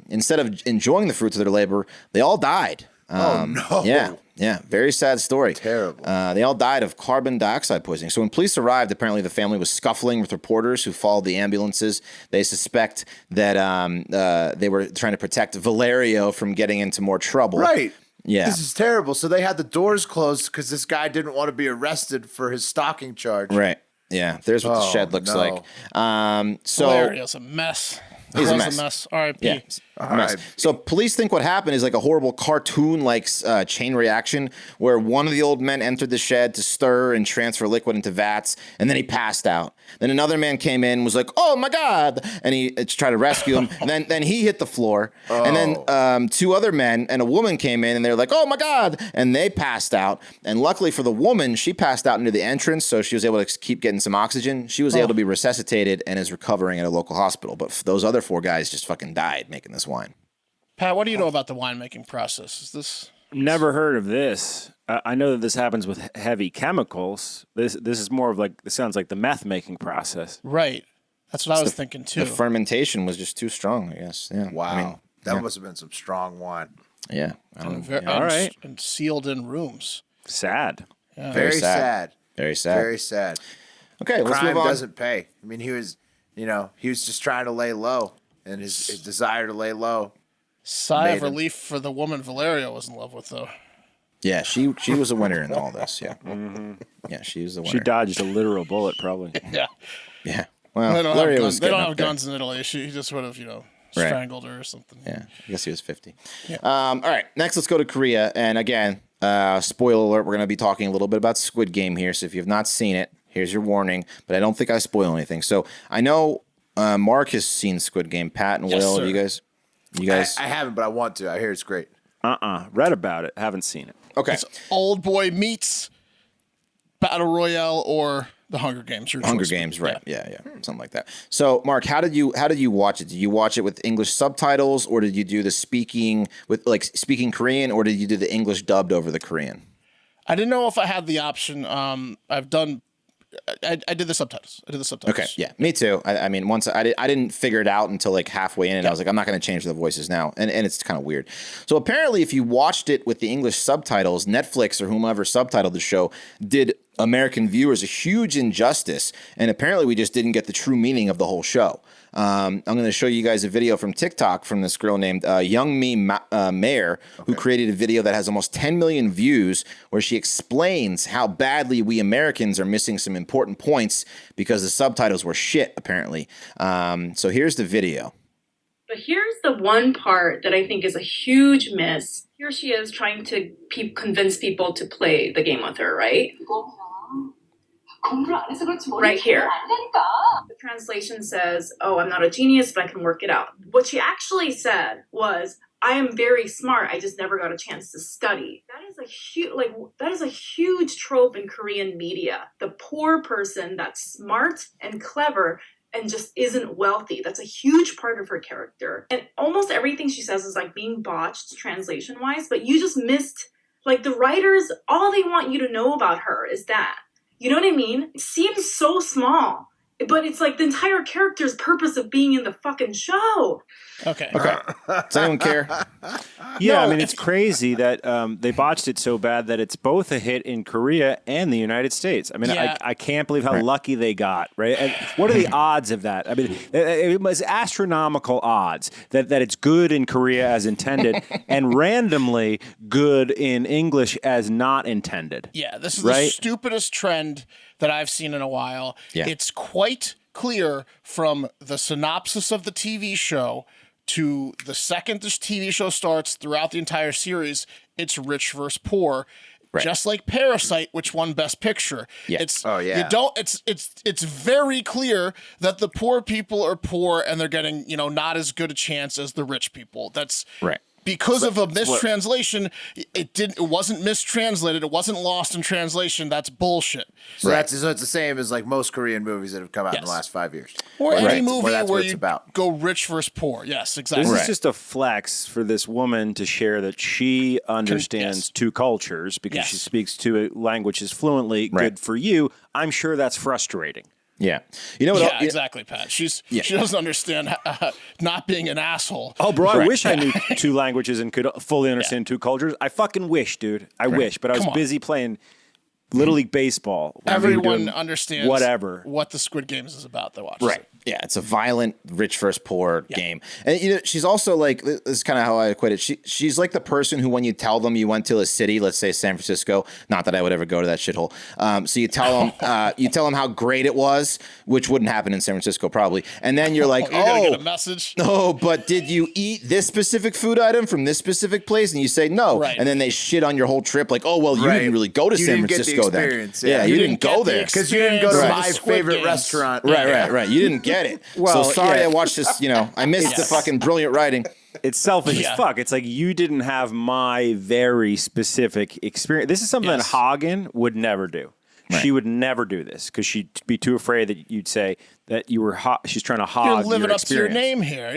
instead of enjoying the fruits of their labor, they all died. Oh, no. Yeah. Very sad story. Terrible. They all died of carbon dioxide poisoning. So when police arrived, apparently the family was scuffling with reporters who followed the ambulances. They suspect that they were trying to protect Valerio from getting into more trouble. Right. Yeah. This is terrible. So they had the doors closed because this guy didn't want to be arrested for his stalking charge. Right. Yeah. There's what the shed looks like. Valerio's a mess. He's a was mess. R.I.P. Yeah. Mess. So police think what happened is like a horrible cartoon-like chain reaction where one of the old men entered the shed to stir and transfer liquid into vats, and then he passed out. Then another man came in, was like, "Oh my God!" and he tried to rescue him. And then he hit the floor. And then 2 other men and a woman came in, and they were like, "Oh my God!" and they passed out. And luckily for the woman, she passed out near the entrance, so she was able to keep getting some oxygen. She was able to be resuscitated and is recovering at a local hospital. But those other 4 guys just fucking died making this wine. Pat, what do you know about the winemaking process? Is this Never heard of this. I know that this happens with heavy chemicals. This is more of like, this sounds like the meth making process. right? That's what I was thinking too. The fermentation was just too strong, I guess. Yeah. Wow. I mean, that must have been some strong wine. yeah. All right. And sealed in rooms. Sad. Very sad. Very sad. Very sad. Okay, let's Crime move on. doesn't pay. I mean, he was just trying to lay low, and his desire to lay low. Sigh of Made him. relief for the woman Valerio was in love with, though. Yeah, she was a winner in all this. Yeah. Yeah, she was the winner. She dodged a literal bullet, probably. Yeah. Yeah. Well, They don't Larry have, was guns. They getting don't up have there. guns in Italy. He just would have, strangled her or something. Yeah, I guess he was 50. All right, next let's go to Korea. And again, spoiler alert, we're going to be talking a little bit about Squid Game here. So if you have not seen it, here's your warning. But I don't think I spoil anything. So I know Mark has seen Squid Game. Pat and Yes, Will, sir. have you guys? I haven't, but I want to. I hear it's great. Read about it. Haven't seen it. Okay. It's Old Boy meets Battle Royale or the Hunger Games. Your Hunger choice. Games, right? Yeah, something like that. So, Mark, how did you watch it? Did you watch it with English subtitles, or did you do the speaking Korean, or did you do the English dubbed over the Korean? I didn't know if I had the option. I've done I did the subtitles. Okay, yeah, me too. I mean, once I didn't figure it out until like halfway in, and I was like, I'm not going to change the voices now, and it's kind of weird. So apparently, if you watched it with the English subtitles, Netflix or whomever subtitled the show did American viewers a huge injustice, and apparently we just didn't get the true meaning of the whole show. I'm going to show you guys a video from TikTok from this girl named Young Me Mayer, who created a video that has almost 10 million views, where she explains how badly we Americans are missing some important points because the subtitles were shit, apparently. So here's the video. But here's the one part that I think is a huge miss. Here she is trying to convince people to play the game with her, right? Right here. The translation says, oh, I'm not a genius, but I can work it out. What she actually said was, I am very smart, I just never got a chance to study. That is a huge trope in Korean media. The poor person that's smart and clever and just isn't wealthy. That's a huge part of her character. And almost everything she says is like being botched translation-wise, but you just missed, like, the writers, all they want you to know about her is that. You know what I mean? It seems so small, but it's like the entire character's purpose of being in the fucking show. Okay. Does anyone care? Yeah, No, I mean, it's crazy that they botched it so bad that it's both a hit in Korea and the United States. I mean, Yeah. I can't believe how lucky they got, right? And what are the odds of that? I mean, it was astronomical odds that it's good in Korea as intended and randomly good in English as not intended. Yeah, this is Right? the stupidest trend that I've seen in a while. Yeah. It's quite clear from the synopsis of the TV show to the second this TV show starts throughout the entire series, it's rich versus poor. Right. Just like Parasite, which won Best Picture. Yeah. It's yeah. you don't it's very clear that the poor people are poor and they're getting, not as good a chance as the rich people. That's Right. because of a mistranslation. It wasn't mistranslated. It wasn't lost in translation. That's bullshit. So it's the same as like most Korean movies that have come out in the Yes. last 5 years. Or any Right. movie that's where what it's you about. go rich versus poor. Yes, exactly. This is just a flex for this woman to share that she understands yes. two cultures because Yes. she speaks two languages fluently. Right. Good for you. I'm sure that's frustrating. Yeah. You know what? Yeah, exactly, Pat. She doesn't understand not being an asshole. Oh, bro, I Right. wish I knew two languages and could fully understand two cultures. I fucking wish, dude. I wish, but I was Come on. busy playing Little League Baseball. Everyone doing understands whatever. what the Squid Games is about that watches Right. it. Yeah, it's a violent rich versus poor game. And she's also like, this is kind of how I equate it. She's like the person who, when you tell them you went to a city, let's say San Francisco, not that I would ever go to that shithole. So you tell them how great it was, which wouldn't happen in San Francisco probably. And then you're like, You're gonna get a message. no, but did you eat this specific food item from this specific place? And you say no. Right. And then they shit on your whole trip like, oh, well, you Right. didn't really go to You San didn't get the Francisco then. experience, Yeah, yeah. you You didn't didn't go get the there. Because you didn't go to Right. my Squid favorite Games. restaurant. Right. You didn't get it. Well, so sorry yeah. I watched this, I missed the fucking brilliant writing. It's selfish Yeah. as fuck. It's like you didn't have my very specific experience. This is something Yes. that Hagen would never do. Right. She would never do this because she'd be too afraid that you'd say that you were she's trying to hog You're living your up to your experience. name here.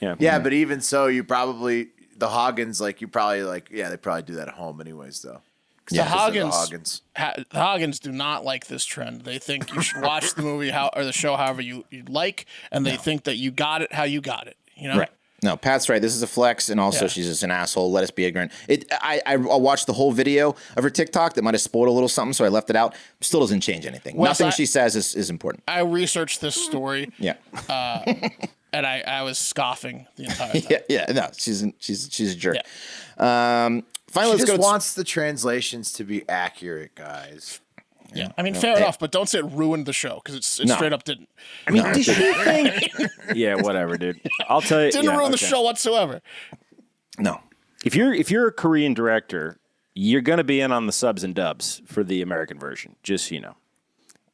Yeah. Yeah, but even so, you probably, the Hagens, they probably do that at home anyways, though. The Hagens, the Hagens do not like this trend. They think you should watch the movie or the show however you'd like, and they think that you got it how you got it. Right. No, Pat's right. This is a flex, and also she's just an asshole. Let us be ignorant. I watched the whole video of her TikTok that might have spoiled a little something, so I left it out. Still doesn't change anything. Wes, Nothing she says is important. I researched this story, Yeah. and I was scoffing the entire time. Yeah. No, she's a jerk. Yeah. Finally, She let's just go. wants the translations to be accurate, guys. Yeah, I mean, fair enough, but don't say it ruined the show because it straight up didn't. I mean, did she think? Yeah, whatever, dude. I'll tell you. Didn't ruin the show whatsoever. No. If you're a Korean director, you're gonna be in on the subs and dubs for the American version. Just so you know,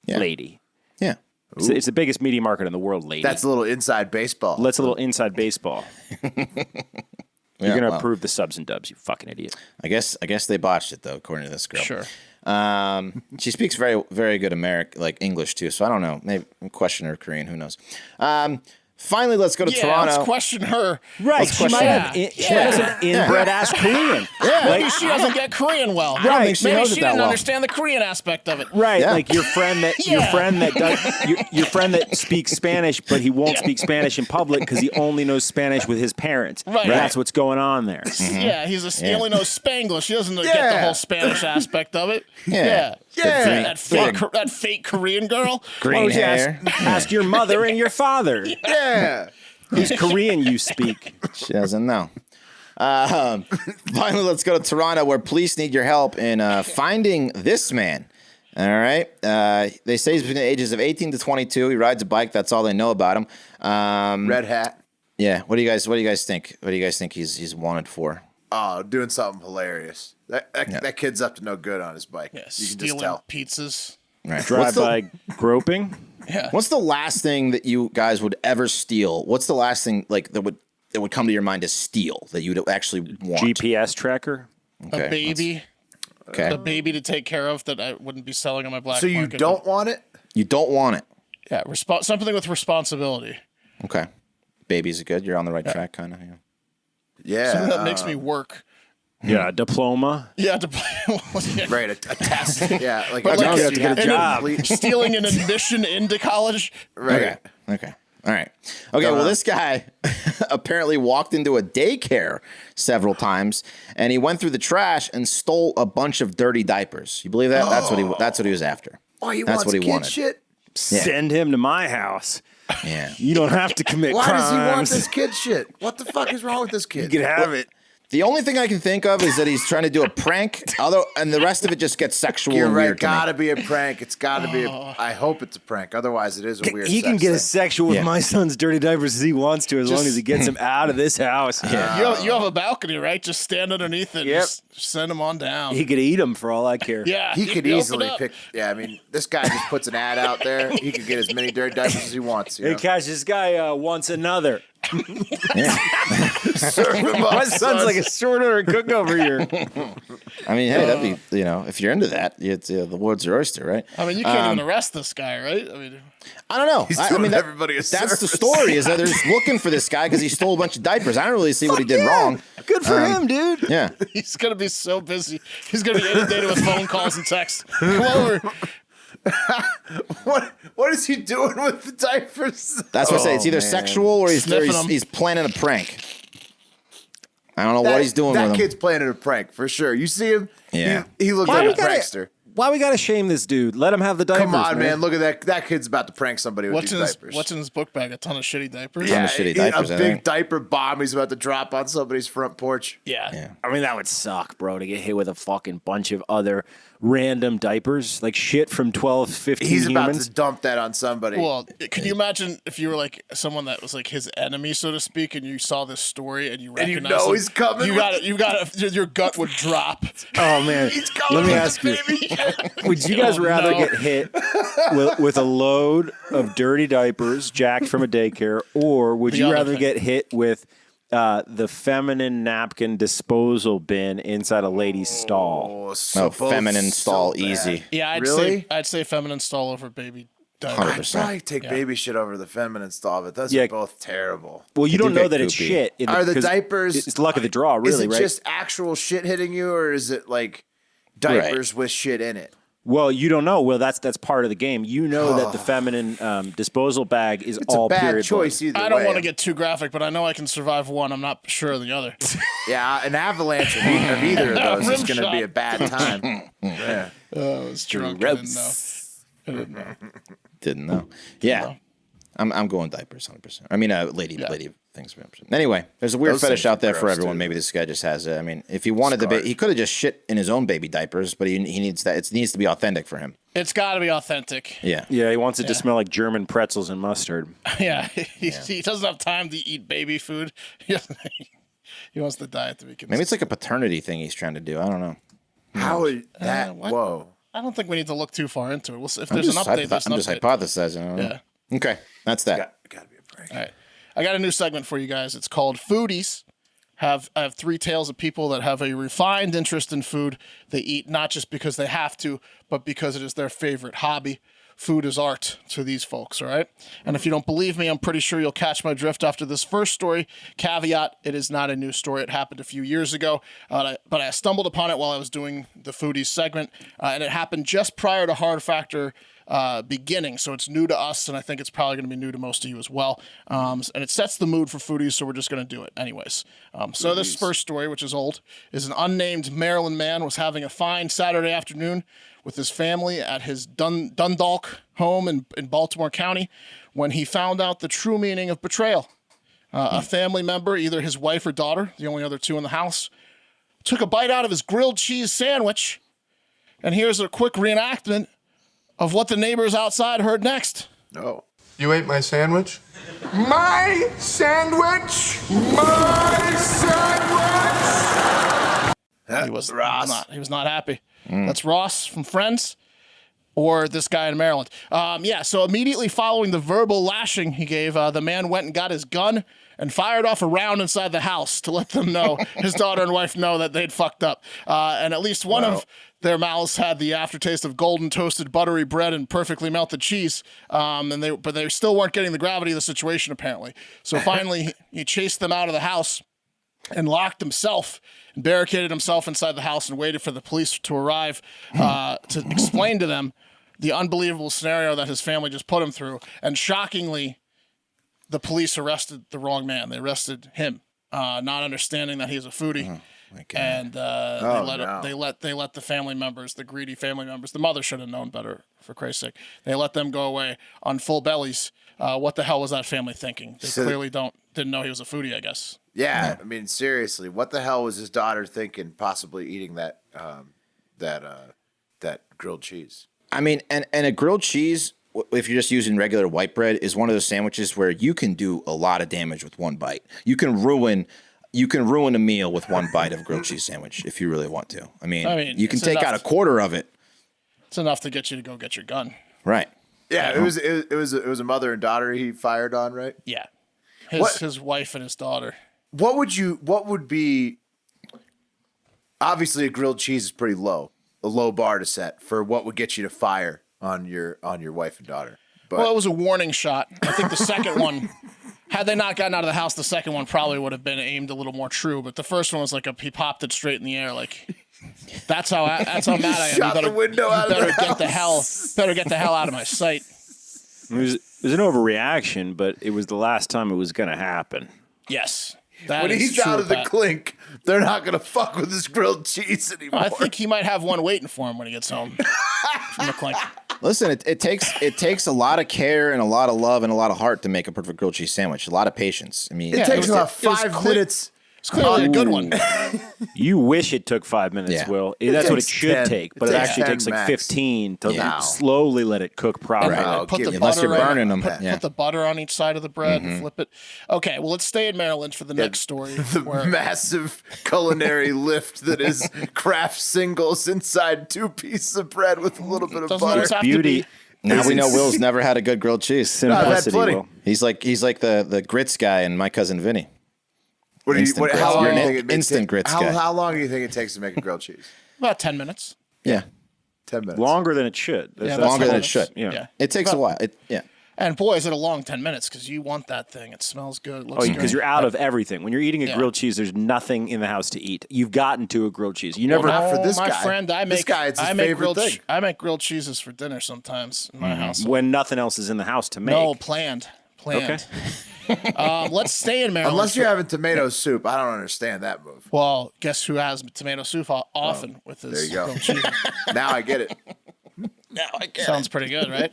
Yeah. lady. Yeah. It's the biggest media market in the world, lady. That's a little inside baseball. That's a little inside baseball. You're gonna approve the subs and dubs, you fucking idiot. I guess they botched it though, according to this girl. Sure. She speaks very, very good English too. So I don't know. Maybe question her Korean. Who knows? Finally, let's go to Toronto. Let's question her. Right, she might have some inbred ass Korean. Maybe she doesn't get Korean well. I don't think she Maybe knows she it that didn't well. understand the Korean aspect of it. Right, Yeah. like your friend that your friend that speaks Spanish, but he won't speak Spanish in public because he only knows Spanish with his parents. Right. That's what's going on there. Yeah, he only knows Spanglish. He doesn't get the whole Spanish aspect of it. Yeah. That fake Korean girl. Green hair. Ask your mother and your father. Yeah. Whose Korean you speak. She doesn't know. Finally, let's go to Toronto, where police need your help in finding this man. All right. They say he's between the ages of 18 to 22. He rides a bike. That's all they know about him. Red hat. Yeah. What do you guys think? What do you guys think he's wanted for? Oh, doing something hilarious. That kid's up to no good on his bike. Yeah, You can just stealing tell. pizzas. Right. Drive-by groping. Yeah. What's the last thing that you guys would ever steal? What's the last thing that would come to your mind to steal that you would actually want? GPS tracker. Okay, A baby. Okay. A baby to take care of that I wouldn't be selling on my black So you market. don't want it? You don't want it. Yeah, something with responsibility. Okay. Babies are good. You're on the right track, kind of. Yeah. Yeah. Something that makes me work. Yeah, diploma. Yeah, to play. Right, a test. Yeah, like But a like, test you have to job. complete. Stealing an admission into college. Right. Okay. All right. Okay. Well, this guy apparently walked into a daycare several times, and he went through the trash and stole a bunch of dirty diapers. You believe that? That's what he was after. Oh, he That's wants what he kid wanted. shit? Send him to my house. Yeah. You don't have to commit Why crimes. does he want this kid shit? What the fuck is wrong with this kid? You can have it. The only thing I can think of is that he's trying to do a prank, and the rest of it just gets sexual You're and right. weird to me. Gotta be a prank. It's gotta be. I hope it's a prank. Otherwise, it is a weird. He can sex get thing. as sexual with Yeah. my son's dirty diapers as he wants to, as long as he gets him out of this house. Yeah. You have a balcony, right? Just stand underneath it. Yep. And just send him on down. He could eat them for all I care. Yeah. He could open easily up. pick. Yeah, I mean, this guy just puts an ad out there. He could get as many dirty diapers as he wants. You Hey, know? Cash, this guy wants another. Serve him up, My son's son. like a short order cook over here. I mean, hey, that'd be, if you're into that, it's the world's your oyster, right? I mean, you can't even arrest this guy, right? I mean, I don't know. He's I doing mean, everybody a that's the service. story, is that they're just looking for this guy because he stole a bunch of diapers. I don't really see what he did wrong. Good for him, dude. Yeah. he's gonna be so busy. He's gonna be inundated with phone calls and texts. Come over. What is he doing with the diapers? That's what I say. It's either man. sexual or Sniffing 'em. he's planning a prank. I don't know what he's doing That with him. kid's planning a prank for sure. You see him? Yeah. He looks Why like we a gotta- prankster. Why we gotta shame this dude? Let him have the diapers. Come on, man. Look at that. That kid's about to prank somebody with these diapers. What's in his book bag? A ton of shitty diapers. Ton of shitty diapers, a I big think. diaper bomb he's about to drop on somebody's front porch. Yeah. I mean, that would suck, bro, to get hit with a fucking bunch of other random diapers. Like shit from 12, 15 He's about humans. to dump that on somebody. Well, could you imagine if you were like someone that was like his enemy, so to speak, and you saw this story and you And you recognize know him, he's coming You got your gut would drop. Oh, man. He's coming Let me with ask the you. baby. Would you guys Oh, rather no. get hit with a load of dirty diapers jacked from a daycare, or would The you other rather thing. get hit with the feminine napkin disposal bin inside a lady's stall? Oh, so both feminine so stall, bad. easy. Yeah, Really? I'd say feminine stall over baby diaper. 100%. I'd probably take baby shit over the feminine stall, but those Yeah. are both terrible. Well, you do don't know get that it's goopy. shit. Are the 'cause diapers? It's luck of the draw, really, Is it right? just actual shit hitting you, or is it like diapers with shit in it? Well, you don't know. Well, that's part of the game. You know that the feminine disposal bag is It's all a bad period choice blood. either I don't way. want to get too graphic, but I know I can survive one. I'm not sure of the other. Yeah, an avalanche of either of those is Rim going to be shot. a bad time. Yeah. I was drunk. I didn't know. I didn't know. Didn't know. Yeah. I'm going diapers 100%. I mean, lady things. 100%. Anyway, there's a weird Those fetish things are out there for gross, everyone. dude. Maybe this guy just has it. I mean, if he wanted to, he could have just shit in his own baby diapers, but he needs that. It needs to be authentic for him. It's got to be authentic. Yeah. Yeah, he wants it to smell like German pretzels and mustard. Yeah, he doesn't have time to eat baby food. He wants the diet to be consistent. Maybe it's like a paternity thing he's trying to do. I don't know. How would that? what? Whoa. I don't think we need to look too far into it. We'll see. If I'm there's an just update, there's an I'm just update. hypothesizing. I don't know. Yeah. Okay. That's that. Got to be a break. All right. I got a new segment for you guys. It's called Foodies. I have three tales of people that have a refined interest in food. They eat not just because they have to, but because it is their favorite hobby. food is art to these folks, all right? And if you don't believe me, I'm pretty sure you'll catch my drift after this first story. Caveat, it is not a new story. It happened a few years ago, but I stumbled upon it while I was doing the Foodies segment, and it happened just prior to Hard Factor beginning, so it's new to us, and I think it's probably going to be new to most of you as well. And it sets the mood for Foodies, so we're just going to do it anyways. So this first story, which is old, is an unnamed Maryland man was having a fine Saturday afternoon with his family at his Dundalk home in Baltimore County when he found out the true meaning of betrayal. A family member, either his wife or daughter, the only other two in the house, took a bite out of his grilled cheese sandwich, and here's a quick reenactment of what the neighbors outside heard next. No. You ate my sandwich? My sandwich? My sandwich? He was not happy. That's Ross from Friends, or this guy in Maryland. So immediately following the verbal lashing he gave, the man went and got his gun and fired off a round inside the house to let them know, his daughter and wife know that they'd fucked up. And at least one of their mouths had the aftertaste of golden toasted buttery bread and perfectly melted cheese. But they still weren't getting the gravity of the situation, apparently. So finally, he chased them out of the house and locked himself and barricaded himself inside the house and waited for the police to arrive to explain to them the unbelievable scenario that his family just put him through. And shockingly, the police arrested the wrong man. They arrested him, not understanding that he's a foodie. And they let the family members, the greedy family members, the mother should have known better, for Christ's sake. They let them go away on full bellies. What the hell was that family thinking? They clearly didn't know he was a foodie, I guess. Yeah, I mean, seriously, what the hell was his daughter thinking? Possibly eating that grilled cheese. I mean, and a grilled cheese, if you're just using regular white bread, is one of those sandwiches where you can do a lot of damage with one bite. You can ruin a meal with one bite of grilled cheese sandwich if you really want to. I mean you can take out a quarter of it. It's enough to get you to go get your gun. Right. Yeah, it was a mother and daughter he fired on, right? Yeah. His wife and his daughter. What would be, obviously a grilled cheese is pretty low, a low bar to set for what would get you to fire on your wife and daughter. But Well, it was a warning shot. I think the second one, had they not gotten out of the house, the second one probably would have been aimed a little more true. But the first one was like he popped it straight in the air. Like that's how mad I am. Shot the window out of the house. Better get the hell out of my sight. It was an overreaction, but it was the last time it was going to happen. Yes. When he's out of the clink, they're not going to fuck with his grilled cheese anymore. I think he might have one waiting for him when he gets home from the clink. Listen, it takes a lot of care and a lot of love and a lot of heart to make a perfect grilled cheese sandwich. A lot of patience. I mean, it takes about 5 minutes. It's clearly a good one. You wish it took 5 minutes, Yeah. Will. That's what it takes should 10. take, but It it takes actually 10 takes like max. 15 to Yeah. slowly let it cook properly. Oh, Put the unless butter you're burning them. Put the butter on each side of the bread and flip it. Okay, well, let's stay in Maryland for the next story. The massive culinary lift that is Kraft singles inside 2 pieces of bread with a little bit of Doesn't butter. always have to Beauty. be. now we know Will's never had a good grilled cheese. Simplicity, plenty. Will. He's like the grits guy and My Cousin Vinny. What do you, Instant what, how grits. long You're do an you think it instant takes- grits guy. How long do you think it takes to make a grilled cheese? About 10 minutes. Yeah, 10 minutes. Longer than it should. Yeah, That's longer the than whole- it should. Yeah. It takes a while. And boy, is it a long 10 minutes because you want that thing. It smells good. It looks Oh, good. because you're out of everything. When you're eating a Yeah. grilled cheese, there's nothing in the house to eat. You've gotten to a grilled cheese. You never. not for this my guy. friend, I This make, guy, it's his I make favorite grilled thing. I make grilled cheeses for dinner sometimes in my house. when nothing else is in the house to make. No, planned. Okay. Let's stay in Maryland. Unless you're having tomato soup. I don't understand that move. Well, guess who has tomato soup often with his there you go. grilled cheese? Now I get it. Sounds pretty good, right?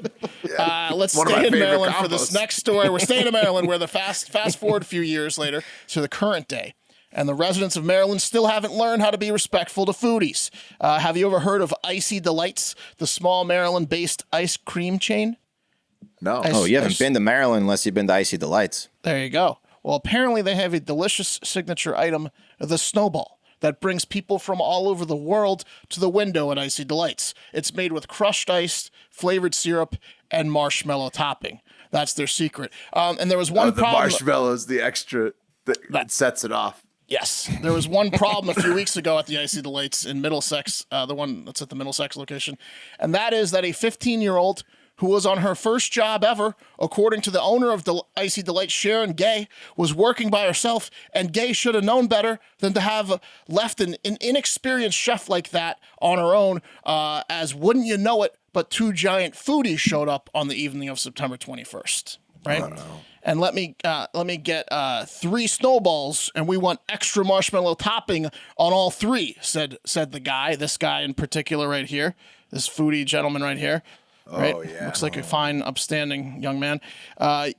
Let's One of my stay in favorite Maryland for this combos. next story. We're staying in Maryland where the fast forward a few years later to the current day. And the residents of Maryland still haven't learned how to be respectful to foodies. Have you ever heard of Icy Delights, the small Maryland-based ice cream chain? No. Oh, you haven't been to Maryland unless you've been to Icy Delights. There you go. Well, apparently they have a delicious signature item, the Snowball, that brings people from all over the world to the window at Icy Delights. It's made with crushed ice, flavored syrup, and marshmallow topping. That's their secret. And there was one the problem. marshmallows, the extra that sets it off. Yes. There was one problem a few weeks ago at the Icy Delights in Middlesex, the one that's at the Middlesex location. And that is that a 15-year-old who was on her first job ever, according to the owner of the Icy Delight, Sharon Gay, was working by herself, and Gay should have known better than to have left an inexperienced chef like that on her own, as wouldn't you know it, but 2 giant foodies showed up on the evening of September 21st, right? Oh, no. And let me get 3 snowballs, and we want extra marshmallow topping on all 3, said the guy, this guy in particular right here, this foodie gentleman right here. Right? Oh, yeah. Looks like a fine, upstanding young man.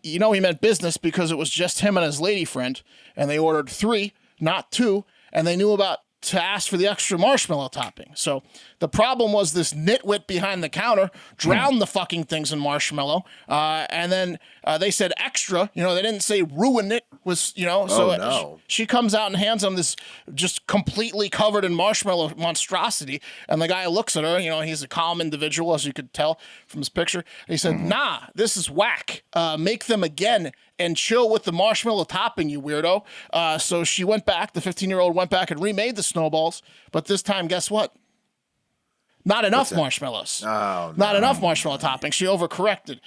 He meant business because it was just him and his lady friend, and they ordered 3, not 2, and they knew about to ask for the extra marshmallow topping. So the problem was this nitwit behind the counter drowned the fucking things in marshmallow, and then they said extra. They didn't say ruin it. She comes out and hands him this just completely covered in marshmallow monstrosity, and the guy looks at her. He's a calm individual, as you could tell from his picture. And he said, "Nah, this is whack. Make them again and chill with the marshmallow topping, you weirdo." So she went back. The 15-year-old went back and remade the snowballs, but this time, guess what? Not enough marshmallows. Oh, no. Not enough marshmallow topping. She overcorrected.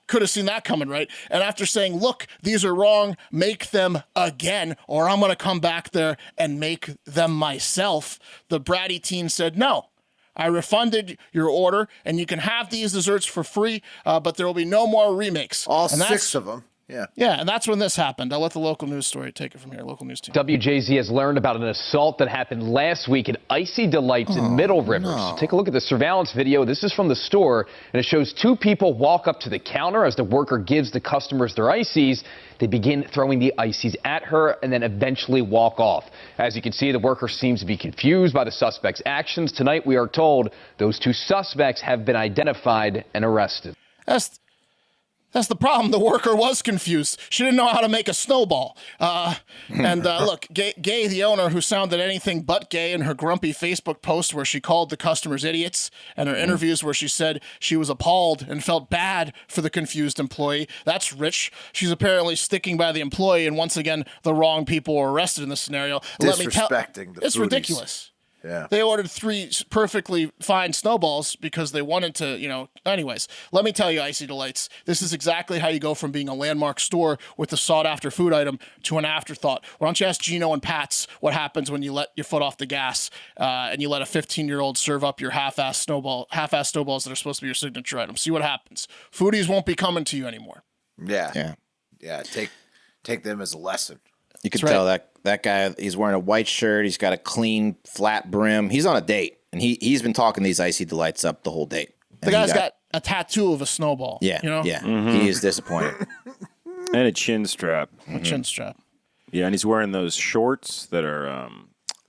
Could have seen that coming, right? And after saying, "Look, these are wrong, make them again, or I'm going to come back there and make them myself," the bratty teen said, "No. I refunded your order, and you can have these desserts for free, but there will be no more remakes." All 6 of them. Yeah. Yeah, and that's when this happened. I'll let the local news story take it from here. Local news team. WJZ has learned about an assault that happened last week at Icy Delights in Middle Rivers. No. Take a look at the surveillance video. This is from the store, and it shows 2 people walk up to the counter as the worker gives the customers their ices. They begin throwing the ices at her and then eventually walk off. As you can see, the worker seems to be confused by the suspect's actions. Tonight, we are told those 2 suspects have been identified and arrested. That's the problem. The worker was confused. She didn't know how to make a snowball. Look, Gay, the owner, who sounded anything but gay in her grumpy Facebook post where she called the customers idiots, and her interviews where she said she was appalled and felt bad for the confused employee. That's rich. She's apparently sticking by the employee, and once again, the wrong people were arrested in this scenario. Disrespecting the It's foodies. Ridiculous. Yeah. They ordered 3 perfectly fine snowballs because they wanted to, Anyways, let me tell you, Icy Delights, this is exactly how you go from being a landmark store with a sought-after food item to an afterthought. Why don't you ask Gino and Pat's what happens when you let your foot off the gas and you let a 15-year-old serve up your half-ass snowballs that are supposed to be your signature item. See what happens. Foodies won't be coming to you anymore. Yeah. Take them as a lesson. You can tell that guy, he's wearing a white shirt. He's got a clean, flat brim. He's on a date, and he's been talking these Icy Delights up the whole date. The guy's got a tattoo of a snowball. Yeah, yeah. Mm-hmm. He is disappointed. And a chin strap. A chin strap. Yeah, and he's wearing those shorts that are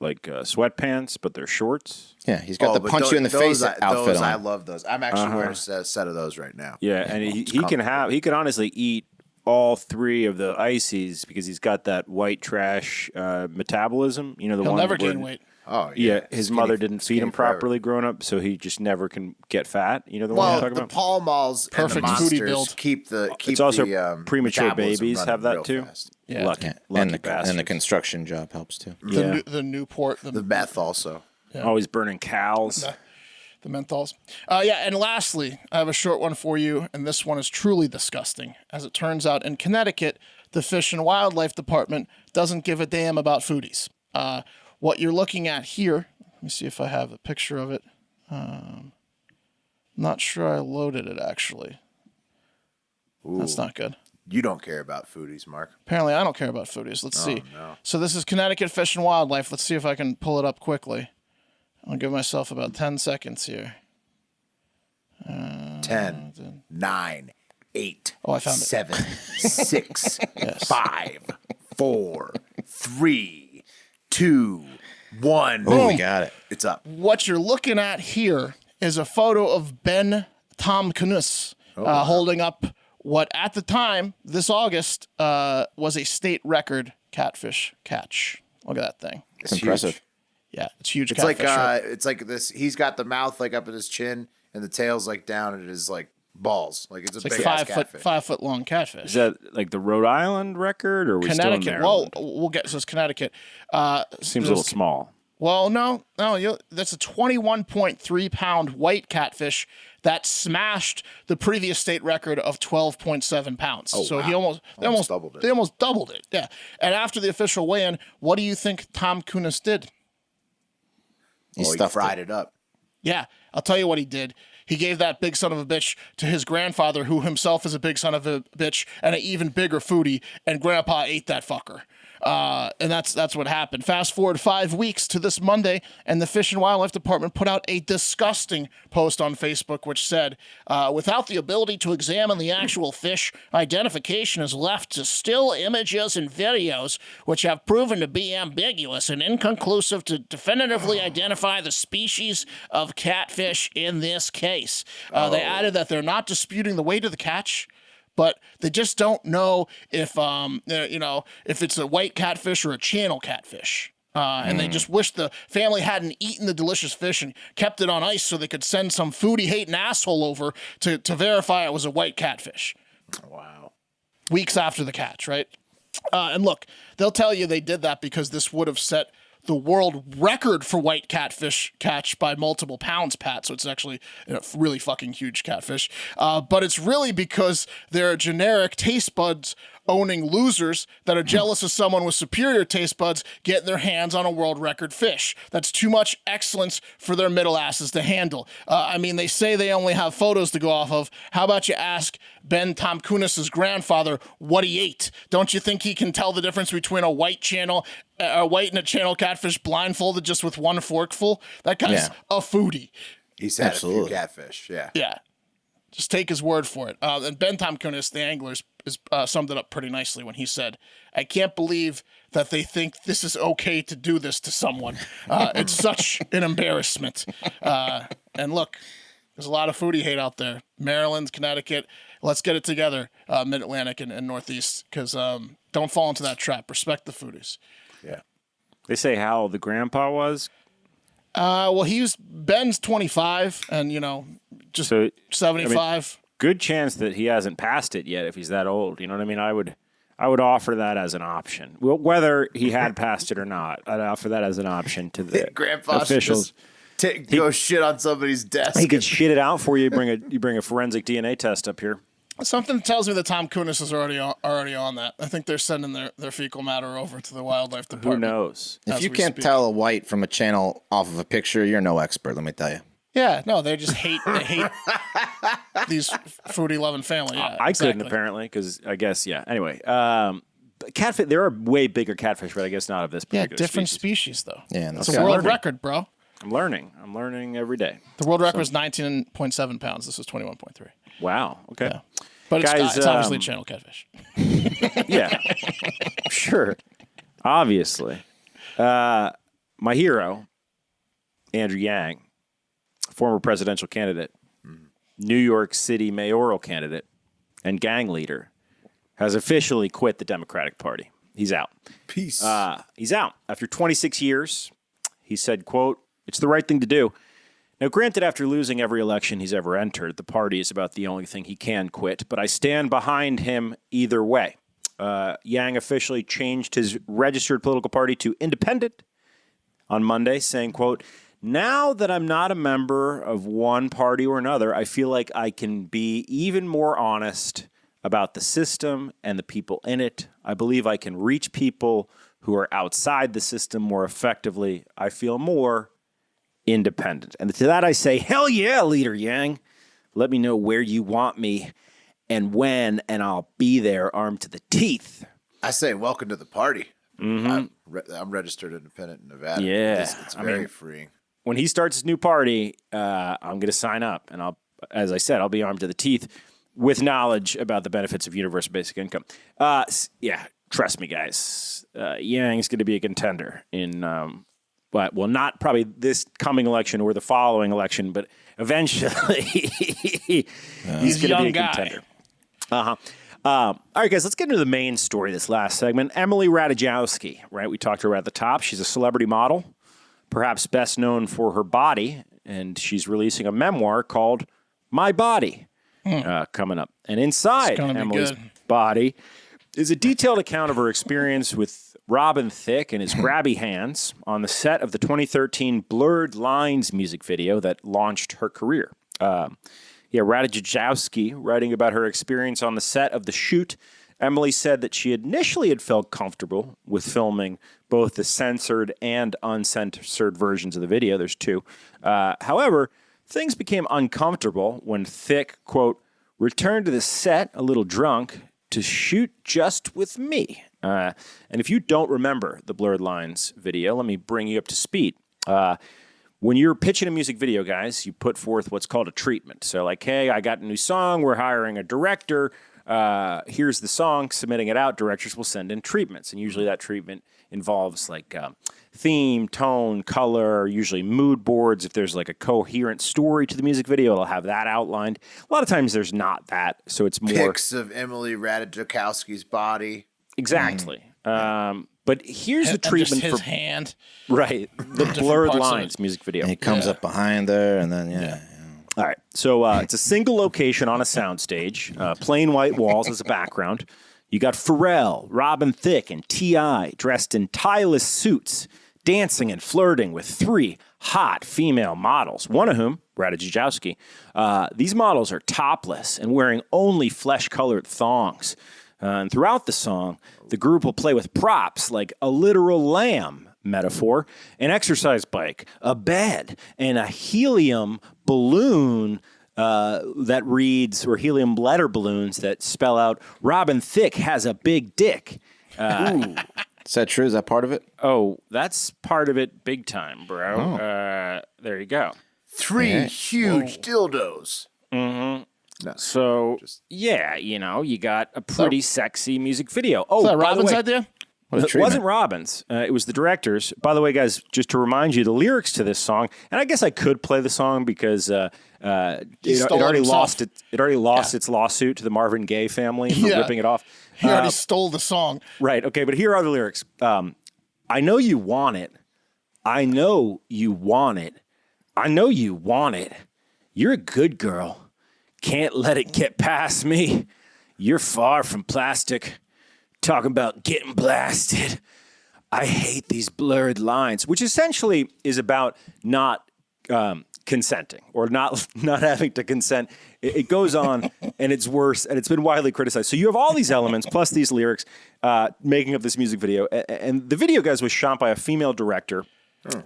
like sweatpants, but they're shorts. Yeah, he's got the punch you in the face outfit on. I love those. I'm actually wearing a set of those right now. Yeah, and he can honestly eat all 3 of the ices because he's got that white trash metabolism. He'll never gain weight. Oh, yeah. His mother didn't feed him properly growing up, so he just never can get fat. The one I'm talking about? The Pall Malls Perfect and the foodie Monsters build. keep it's also the premature babies have that too. Fast. Yeah. Lucky bastards. And the construction job helps too. The Newport. The meth also. Yeah. Always burning cows. The menthols. And lastly, I have a short one for you, and this one is truly disgusting. As it turns out, in Connecticut, the Fish and Wildlife Department doesn't give a damn about foodies. What you're looking at here, let me see if I have a picture of it. Not sure I loaded it, actually. Ooh. That's not good. You don't care about foodies, Mark. Apparently, I don't care about foodies. Let's see. No. So this is Connecticut Fish and Wildlife. Let's see if I can pull it up quickly. I'll give myself about 10 seconds here. 10, 9, 8, I found 7, 6, 5, 4, 3, 2, 1. Oh, we got it. It's up. What you're looking at here is a photo of Ben Tom Knus holding up what at the time, this August, was a state record catfish catch. Look at that thing. It's impressive. Huge. Yeah, it's huge. It's catfish, it's like this. He's got the mouth like up at his chin, and the tail's like down at his like balls. Like it's a big ass catfish. 5 foot long catfish. Is that like the Rhode Island record, or are we Connecticut? still in Maryland? Well, we'll get. So it's Connecticut. Seems a little small. Well, no, that's a 21.3 pound white catfish that smashed the previous state record of 12.7 pounds. Oh, so wow. they almost doubled it. They almost doubled it. Yeah. And after the official weigh-in, what do you think Tom Kunis did? He fried it up. Yeah, I'll tell you what he did. He gave that big son of a bitch to his grandfather, who himself is a big son of a bitch and an even bigger foodie, and Grandpa ate that fucker. And that's what happened. Fast forward 5 weeks to this Monday, and the Fish and Wildlife Department put out a disgusting post on Facebook, which said, without the ability to examine the actual fish, identification is left to still images and videos, which have proven to be ambiguous and inconclusive to definitively identify the species of catfish in this case. They added that they're not disputing the weight of the catch, but they just don't know if if it's a white catfish or a channel catfish. And they just wish the family hadn't eaten the delicious fish and kept it on ice so they could send some foodie-hating asshole over to verify it was a white catfish. Wow. Weeks after the catch, right? And look, they'll tell you they did that because this would have set the world record for white catfish catch by multiple pounds, Pat. So it's actually a really fucking huge catfish. But it's really because they're generic taste buds owning losers that are jealous of someone with superior taste buds getting their hands on a world record fish. That's too much excellence for their middle asses to handle. I mean, they say they only have photos to go off of. How about you ask Ben Tom Kunis' grandfather what he ate? Don't you think he can tell the difference between a white and a channel catfish blindfolded just with one forkful? That guy's a foodie. He's had a few catfish, yeah. Yeah. Just take his word for it. And Ben Tom Kunis, the angler, summed it up pretty nicely when he said, I can't believe that they think this is okay to do this to someone. It's such an embarrassment. And look, there's a lot of foodie hate out there. Maryland, Connecticut, let's get it together, Mid-Atlantic and Northeast, because don't fall into that trap. Respect the foodies. Yeah. They say how the grandpa was? Well, Ben's 25 and, just so, 75. I mean, good chance that he hasn't passed it yet if he's that old. You know what I mean? I would offer that as an option. Whether he had passed it or not, I'd offer that as an option to the officials. Go shit on somebody's desk. He could shit it out for you. You bring a forensic DNA test up here. Something tells me that Tom Kunis is already on that. I think they're sending their fecal matter over to the wildlife department. Who knows? If you can't tell a white from a channel off of a picture, you're no expert, let me tell you. Yeah, no, they just hate these foodie loving family. Yeah, I couldn't apparently because I guess Anyway, catfish. There are way bigger catfish, but I guess not of this particular different species though. Yeah, it's a world record, bro. I'm learning every day. The world record was 19.7 pounds. This is 21.3. Wow. Okay. Yeah. But it's obviously channel catfish. Yeah. Sure. Obviously. My hero, Andrew Yang, former presidential candidate, New York City mayoral candidate, and gang leader, has officially quit the Democratic Party. He's out. Peace. He's out. After 26 years, he said, quote, "It's the right thing to do." Now, granted, after losing every election he's ever entered, the party is about the only thing he can quit, but I stand behind him either way. Yang officially changed his registered political party to Independent on Monday, saying, quote, "Now that I'm not a member of one party or another, I feel like I can be even more honest about the system and the people in it. I believe I can reach people who are outside the system more effectively. I feel more independent." And to that I say, hell yeah, Leader Yang. Let me know where you want me and when, and I'll be there armed to the teeth. I say welcome to the party. Mm-hmm. I'm registered independent in Nevada. Yeah. It's very freeing. When he starts his new party, I'm going to sign up. And as I said, I'll be armed to the teeth with knowledge about the benefits of universal basic income. Trust me, guys. Yang's going to be a contender in... not probably this coming election or the following election, but eventually he's going to be a contender. All right, guys, let's get into the main story of this last segment. Emily Ratajkowski, right? We talked to her at the top. She's a celebrity model, perhaps best known for her body, and she's releasing a memoir called My Body coming up. And inside Emily's body is a detailed account of her experience with Robin Thicke and his grabby hands on the set of the 2013 Blurred Lines music video that launched her career. Radajkowski, writing about her experience on the set of the shoot, Emily said that she initially had felt comfortable with filming both the censored and uncensored versions of the video. There's two. However, things became uncomfortable when Thicke, quote, returned to the set a little drunk to shoot just with me. And if you don't remember the Blurred Lines video, let me bring you up to speed. When you're pitching a music video, guys, you put forth what's called a treatment. So like, hey, I got a new song. We're hiring a director. Here's the song, submitting it out. Directors will send in treatments. And usually that treatment involves like theme, tone, color, usually mood boards. If there's like a coherent story to the music video, it'll have that outlined. A lot of times there's not that. So it's more pics of Emily Ratajkowski's body. Exactly. But here's the treatment just his for hand. Right. The Blurred Lines music video. And he comes up behind her, and then All right. So it's a single location on a soundstage, plain white walls as a background. You got Pharrell, Robin Thicke, and T.I. dressed in tieless suits, dancing and flirting with three hot female models, one of whom, Ratajkowski. These models are topless and wearing only flesh-colored thongs. And throughout the song, the group will play with props like a literal lamb metaphor, an exercise bike, a bed, and a helium balloon that reads, or helium letter balloons that spell out, Robin Thicke has a big dick. Is that true? Is that part of it? Oh, that's part of it big time, bro. There you go. Three huge dildos. Mm-hmm. No, so, you got a pretty sexy music video. Oh, Is that by Robin's the way, idea? It wasn't Robin's. It was the director's. By the way, guys, just to remind you, the lyrics to this song, and I guess I could play the song because it already lost its lawsuit to the Marvin Gaye family for ripping it off. He already stole the song. Right. Okay, but here are the lyrics. I know you want it. I know you want it. I know you want it. You're a good girl. Can't let it get past me. You're far from plastic. Talking about getting blasted. I hate these blurred lines, which essentially is about not consenting or not having to consent. It goes on, and it's worse, and it's been widely criticized. So you have all these elements, plus these lyrics, making up this music video. And the video, guys, was shot by a female director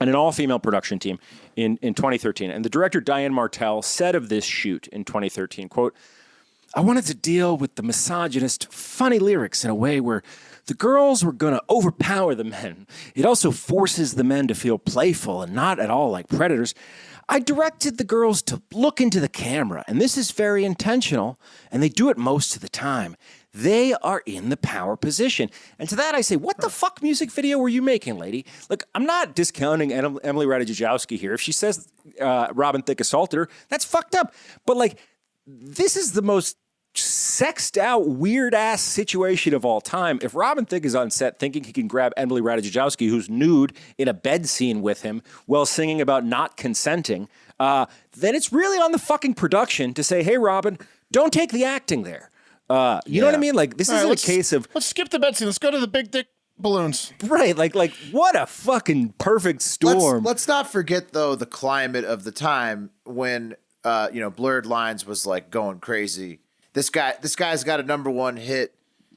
and an all-female production team in 2013. And the director, Diane Martell, said of this shoot in 2013, quote, I wanted to deal with the misogynist, funny lyrics in a way where the girls were going to overpower the men. It also forces the men to feel playful and not at all like predators. I directed the girls to look into the camera, and this is very intentional, and they do it most of the time. They are in the power position. And to that I say, what the fuck music video were you making, lady? Look, I'm not discounting Emily Ratajkowski here. If she says Robin Thicke assaulted her, that's fucked up. But like, this is the most sexed out, weird ass situation of all time. If Robin Thicke is on set thinking he can grab Emily Ratajkowski, who's nude in a bed scene with him while singing about not consenting, then it's really on the fucking production to say, hey, Robin, don't take the acting there. You know what I mean? Like, this isn't a case of... Let's skip the bed scene. Let's go to the big dick balloons. Right. Like what a fucking perfect storm. Let's not forget, though, the climate of the time when... Blurred Lines was like going crazy. This guy's got a #1 hit.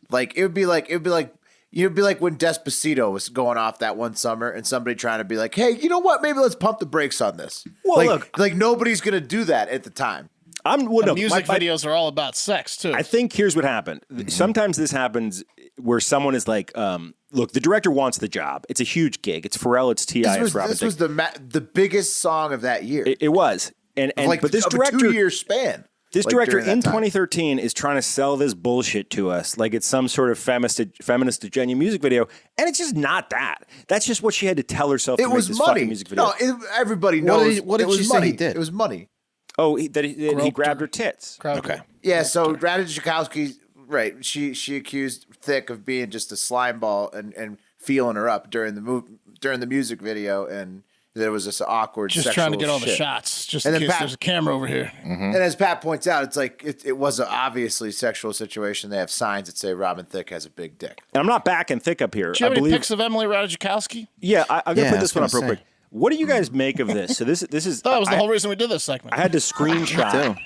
Like it'd be like when Despacito was going off that one summer and somebody trying to be like, hey, you know what? Maybe let's pump the brakes on this. Well, like nobody's gonna do that at the time. Music videos are all about sex too. I think here's what happened. Mm-hmm. Sometimes this happens where someone is like, look, the director wants the job. It's a huge gig. It's Pharrell. It's T.I. It's Robin Thicke. This was the biggest song of that year. It was. But this director, a 2-year span. This director in 2013 is trying to sell this bullshit to us like it's some sort of feminist agenda music video, and it's just not that. That's just what she had to tell herself to make this fucking music video. No, everybody knows. What did she say he did? It was money. Oh, he grabbed her tits. Okay. Yeah, so Ratajkowski, right? She accused Thicke of being just a slime ball and feeling her up during the music video, and there was this awkward Just sexual trying to get all the shit. shots, just And in then case Pat- there's a camera over here. And as Pat points out, it's like it was an obviously sexual situation. They have signs that say Robin Thicke has a big dick. And I'm not backing Thick up here. Do you have I any believe. pics of Emily Ratajkowski? Yeah, I'm gonna Yeah, put I this was one up real gonna quick. What do you guys make of this? So this is. That was the I- whole reason we did this segment. I had to screenshot.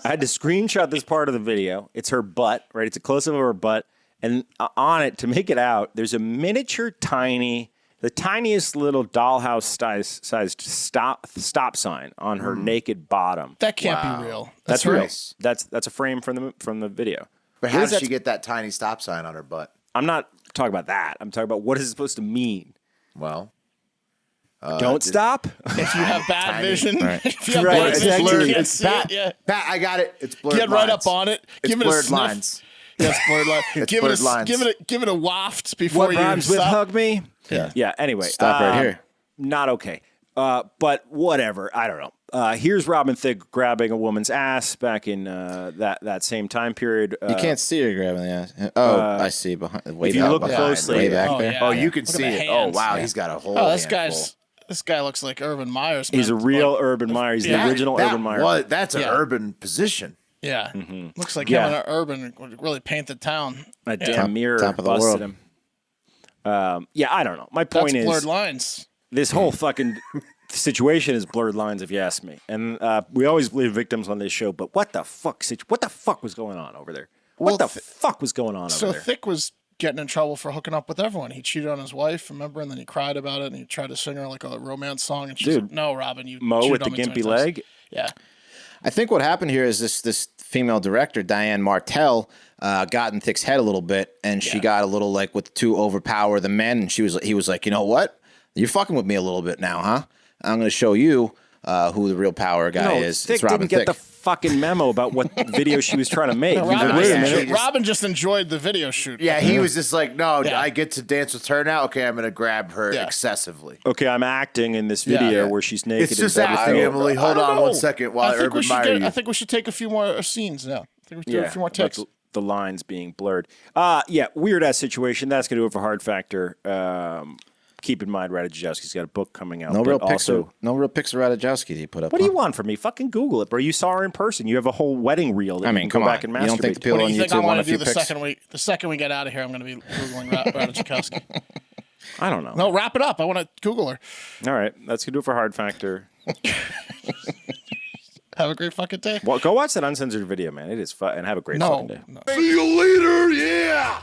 I had to screenshot this part of the video. It's her butt, right? It's a close up of her butt, and on it to make it out, there's a miniature, the tiniest little dollhouse sized stop sign on her naked bottom. That can't be real. That's real. real. That's a frame from the video. But how did she get that tiny stop sign on her butt? I'm not talking about that. I'm talking about what is it supposed to mean. Well, Don't stop. If you have bad vision, if you have Right, bad exactly. vision, you can't It's see Pat. it. Yeah. Pat, I got it. It's blurred Get lines. right up on it. It's Give it a blurred sniff. lines. Yes, blurred line. It's give blurred it a lines. give it a waft before What you rhymes with stop. hug me? Yeah. Yeah. Anyway, Stop right here. Not okay. But whatever. I don't know. Here's Robin Thicke grabbing a woman's ass back in that same time period. You can't see her grabbing the ass. Oh, I see. Behind, way if you back look behind, closely- way back Oh, there. yeah. Oh, you can Look at see the it. Oh, hands. wow. Yeah. He's got a whole Oh, this handful. guy looks like Urban Myers. He's a man. real Like, Urban Meyer. He's Yeah, the original That Urban Meyer. was- that's an Yeah. urban position. Yeah, looks like Yeah. him and Urban would really paint the town. A Yeah. damn mirror top of the busted world. him. Yeah, I don't know. My point That's is blurred lines. this whole fucking situation is blurred lines, if you ask me. And we always believe victims on this show, but what the fuck was going on over there? What the fuck was going on So over there? Thicke was getting in trouble for hooking up with everyone. He cheated on his wife, remember? And then he cried about it, and he tried to sing her like a romance song. And she's Dude. like, "No, Robin, you Mo cheated with the on me 20 gimpy times." leg. Yeah, I think what happened here is this female director, Diane Martell, got in Thicke's head a little bit, and she got a little like with to overpower the men, and he was like, you know what? You're fucking with me a little bit now, huh? I'm going to show you who the real power guy is. Thicke It's Robin didn't get Thicke. the fucking memo about what video she was trying to make. He was Robin, like, wait a yeah. minute. Robin just enjoyed the video shoot. Yeah, he was just like, no, Yeah. I get to dance with her now. Okay, I'm going to grab her Yeah. excessively. Okay, I'm acting in this video where she's naked. It's just in bed with acting, no- Emily. Hold I don't on know. one second while I think Urban we should Meyer you. I think we should take a few more scenes. Yeah, I think we should do a few more takes. but the lines being blurred. Yeah, weird ass situation. That's going to do it for Hard Factor. Keep in mind, Ratajkowski's got a book coming out. No but real pics also, of Ratajkowski he put up. What do huh? you want from me? Fucking Google it, bro. You saw her in person. You have a whole wedding reel. That I you mean, can come go on. back and You don't think the masturbate. people What on do you think I YouTube want want a to do few the pics? second we get out of here? I'm going to be googling Ratajkowski. I don't know. No, wrap it up. I want to Google her. All right, that's gonna do it for Hard Factor. Have a great fucking day. Well, go watch that uncensored video, man. It is fun, and have a great fucking day. No. See you later, yeah!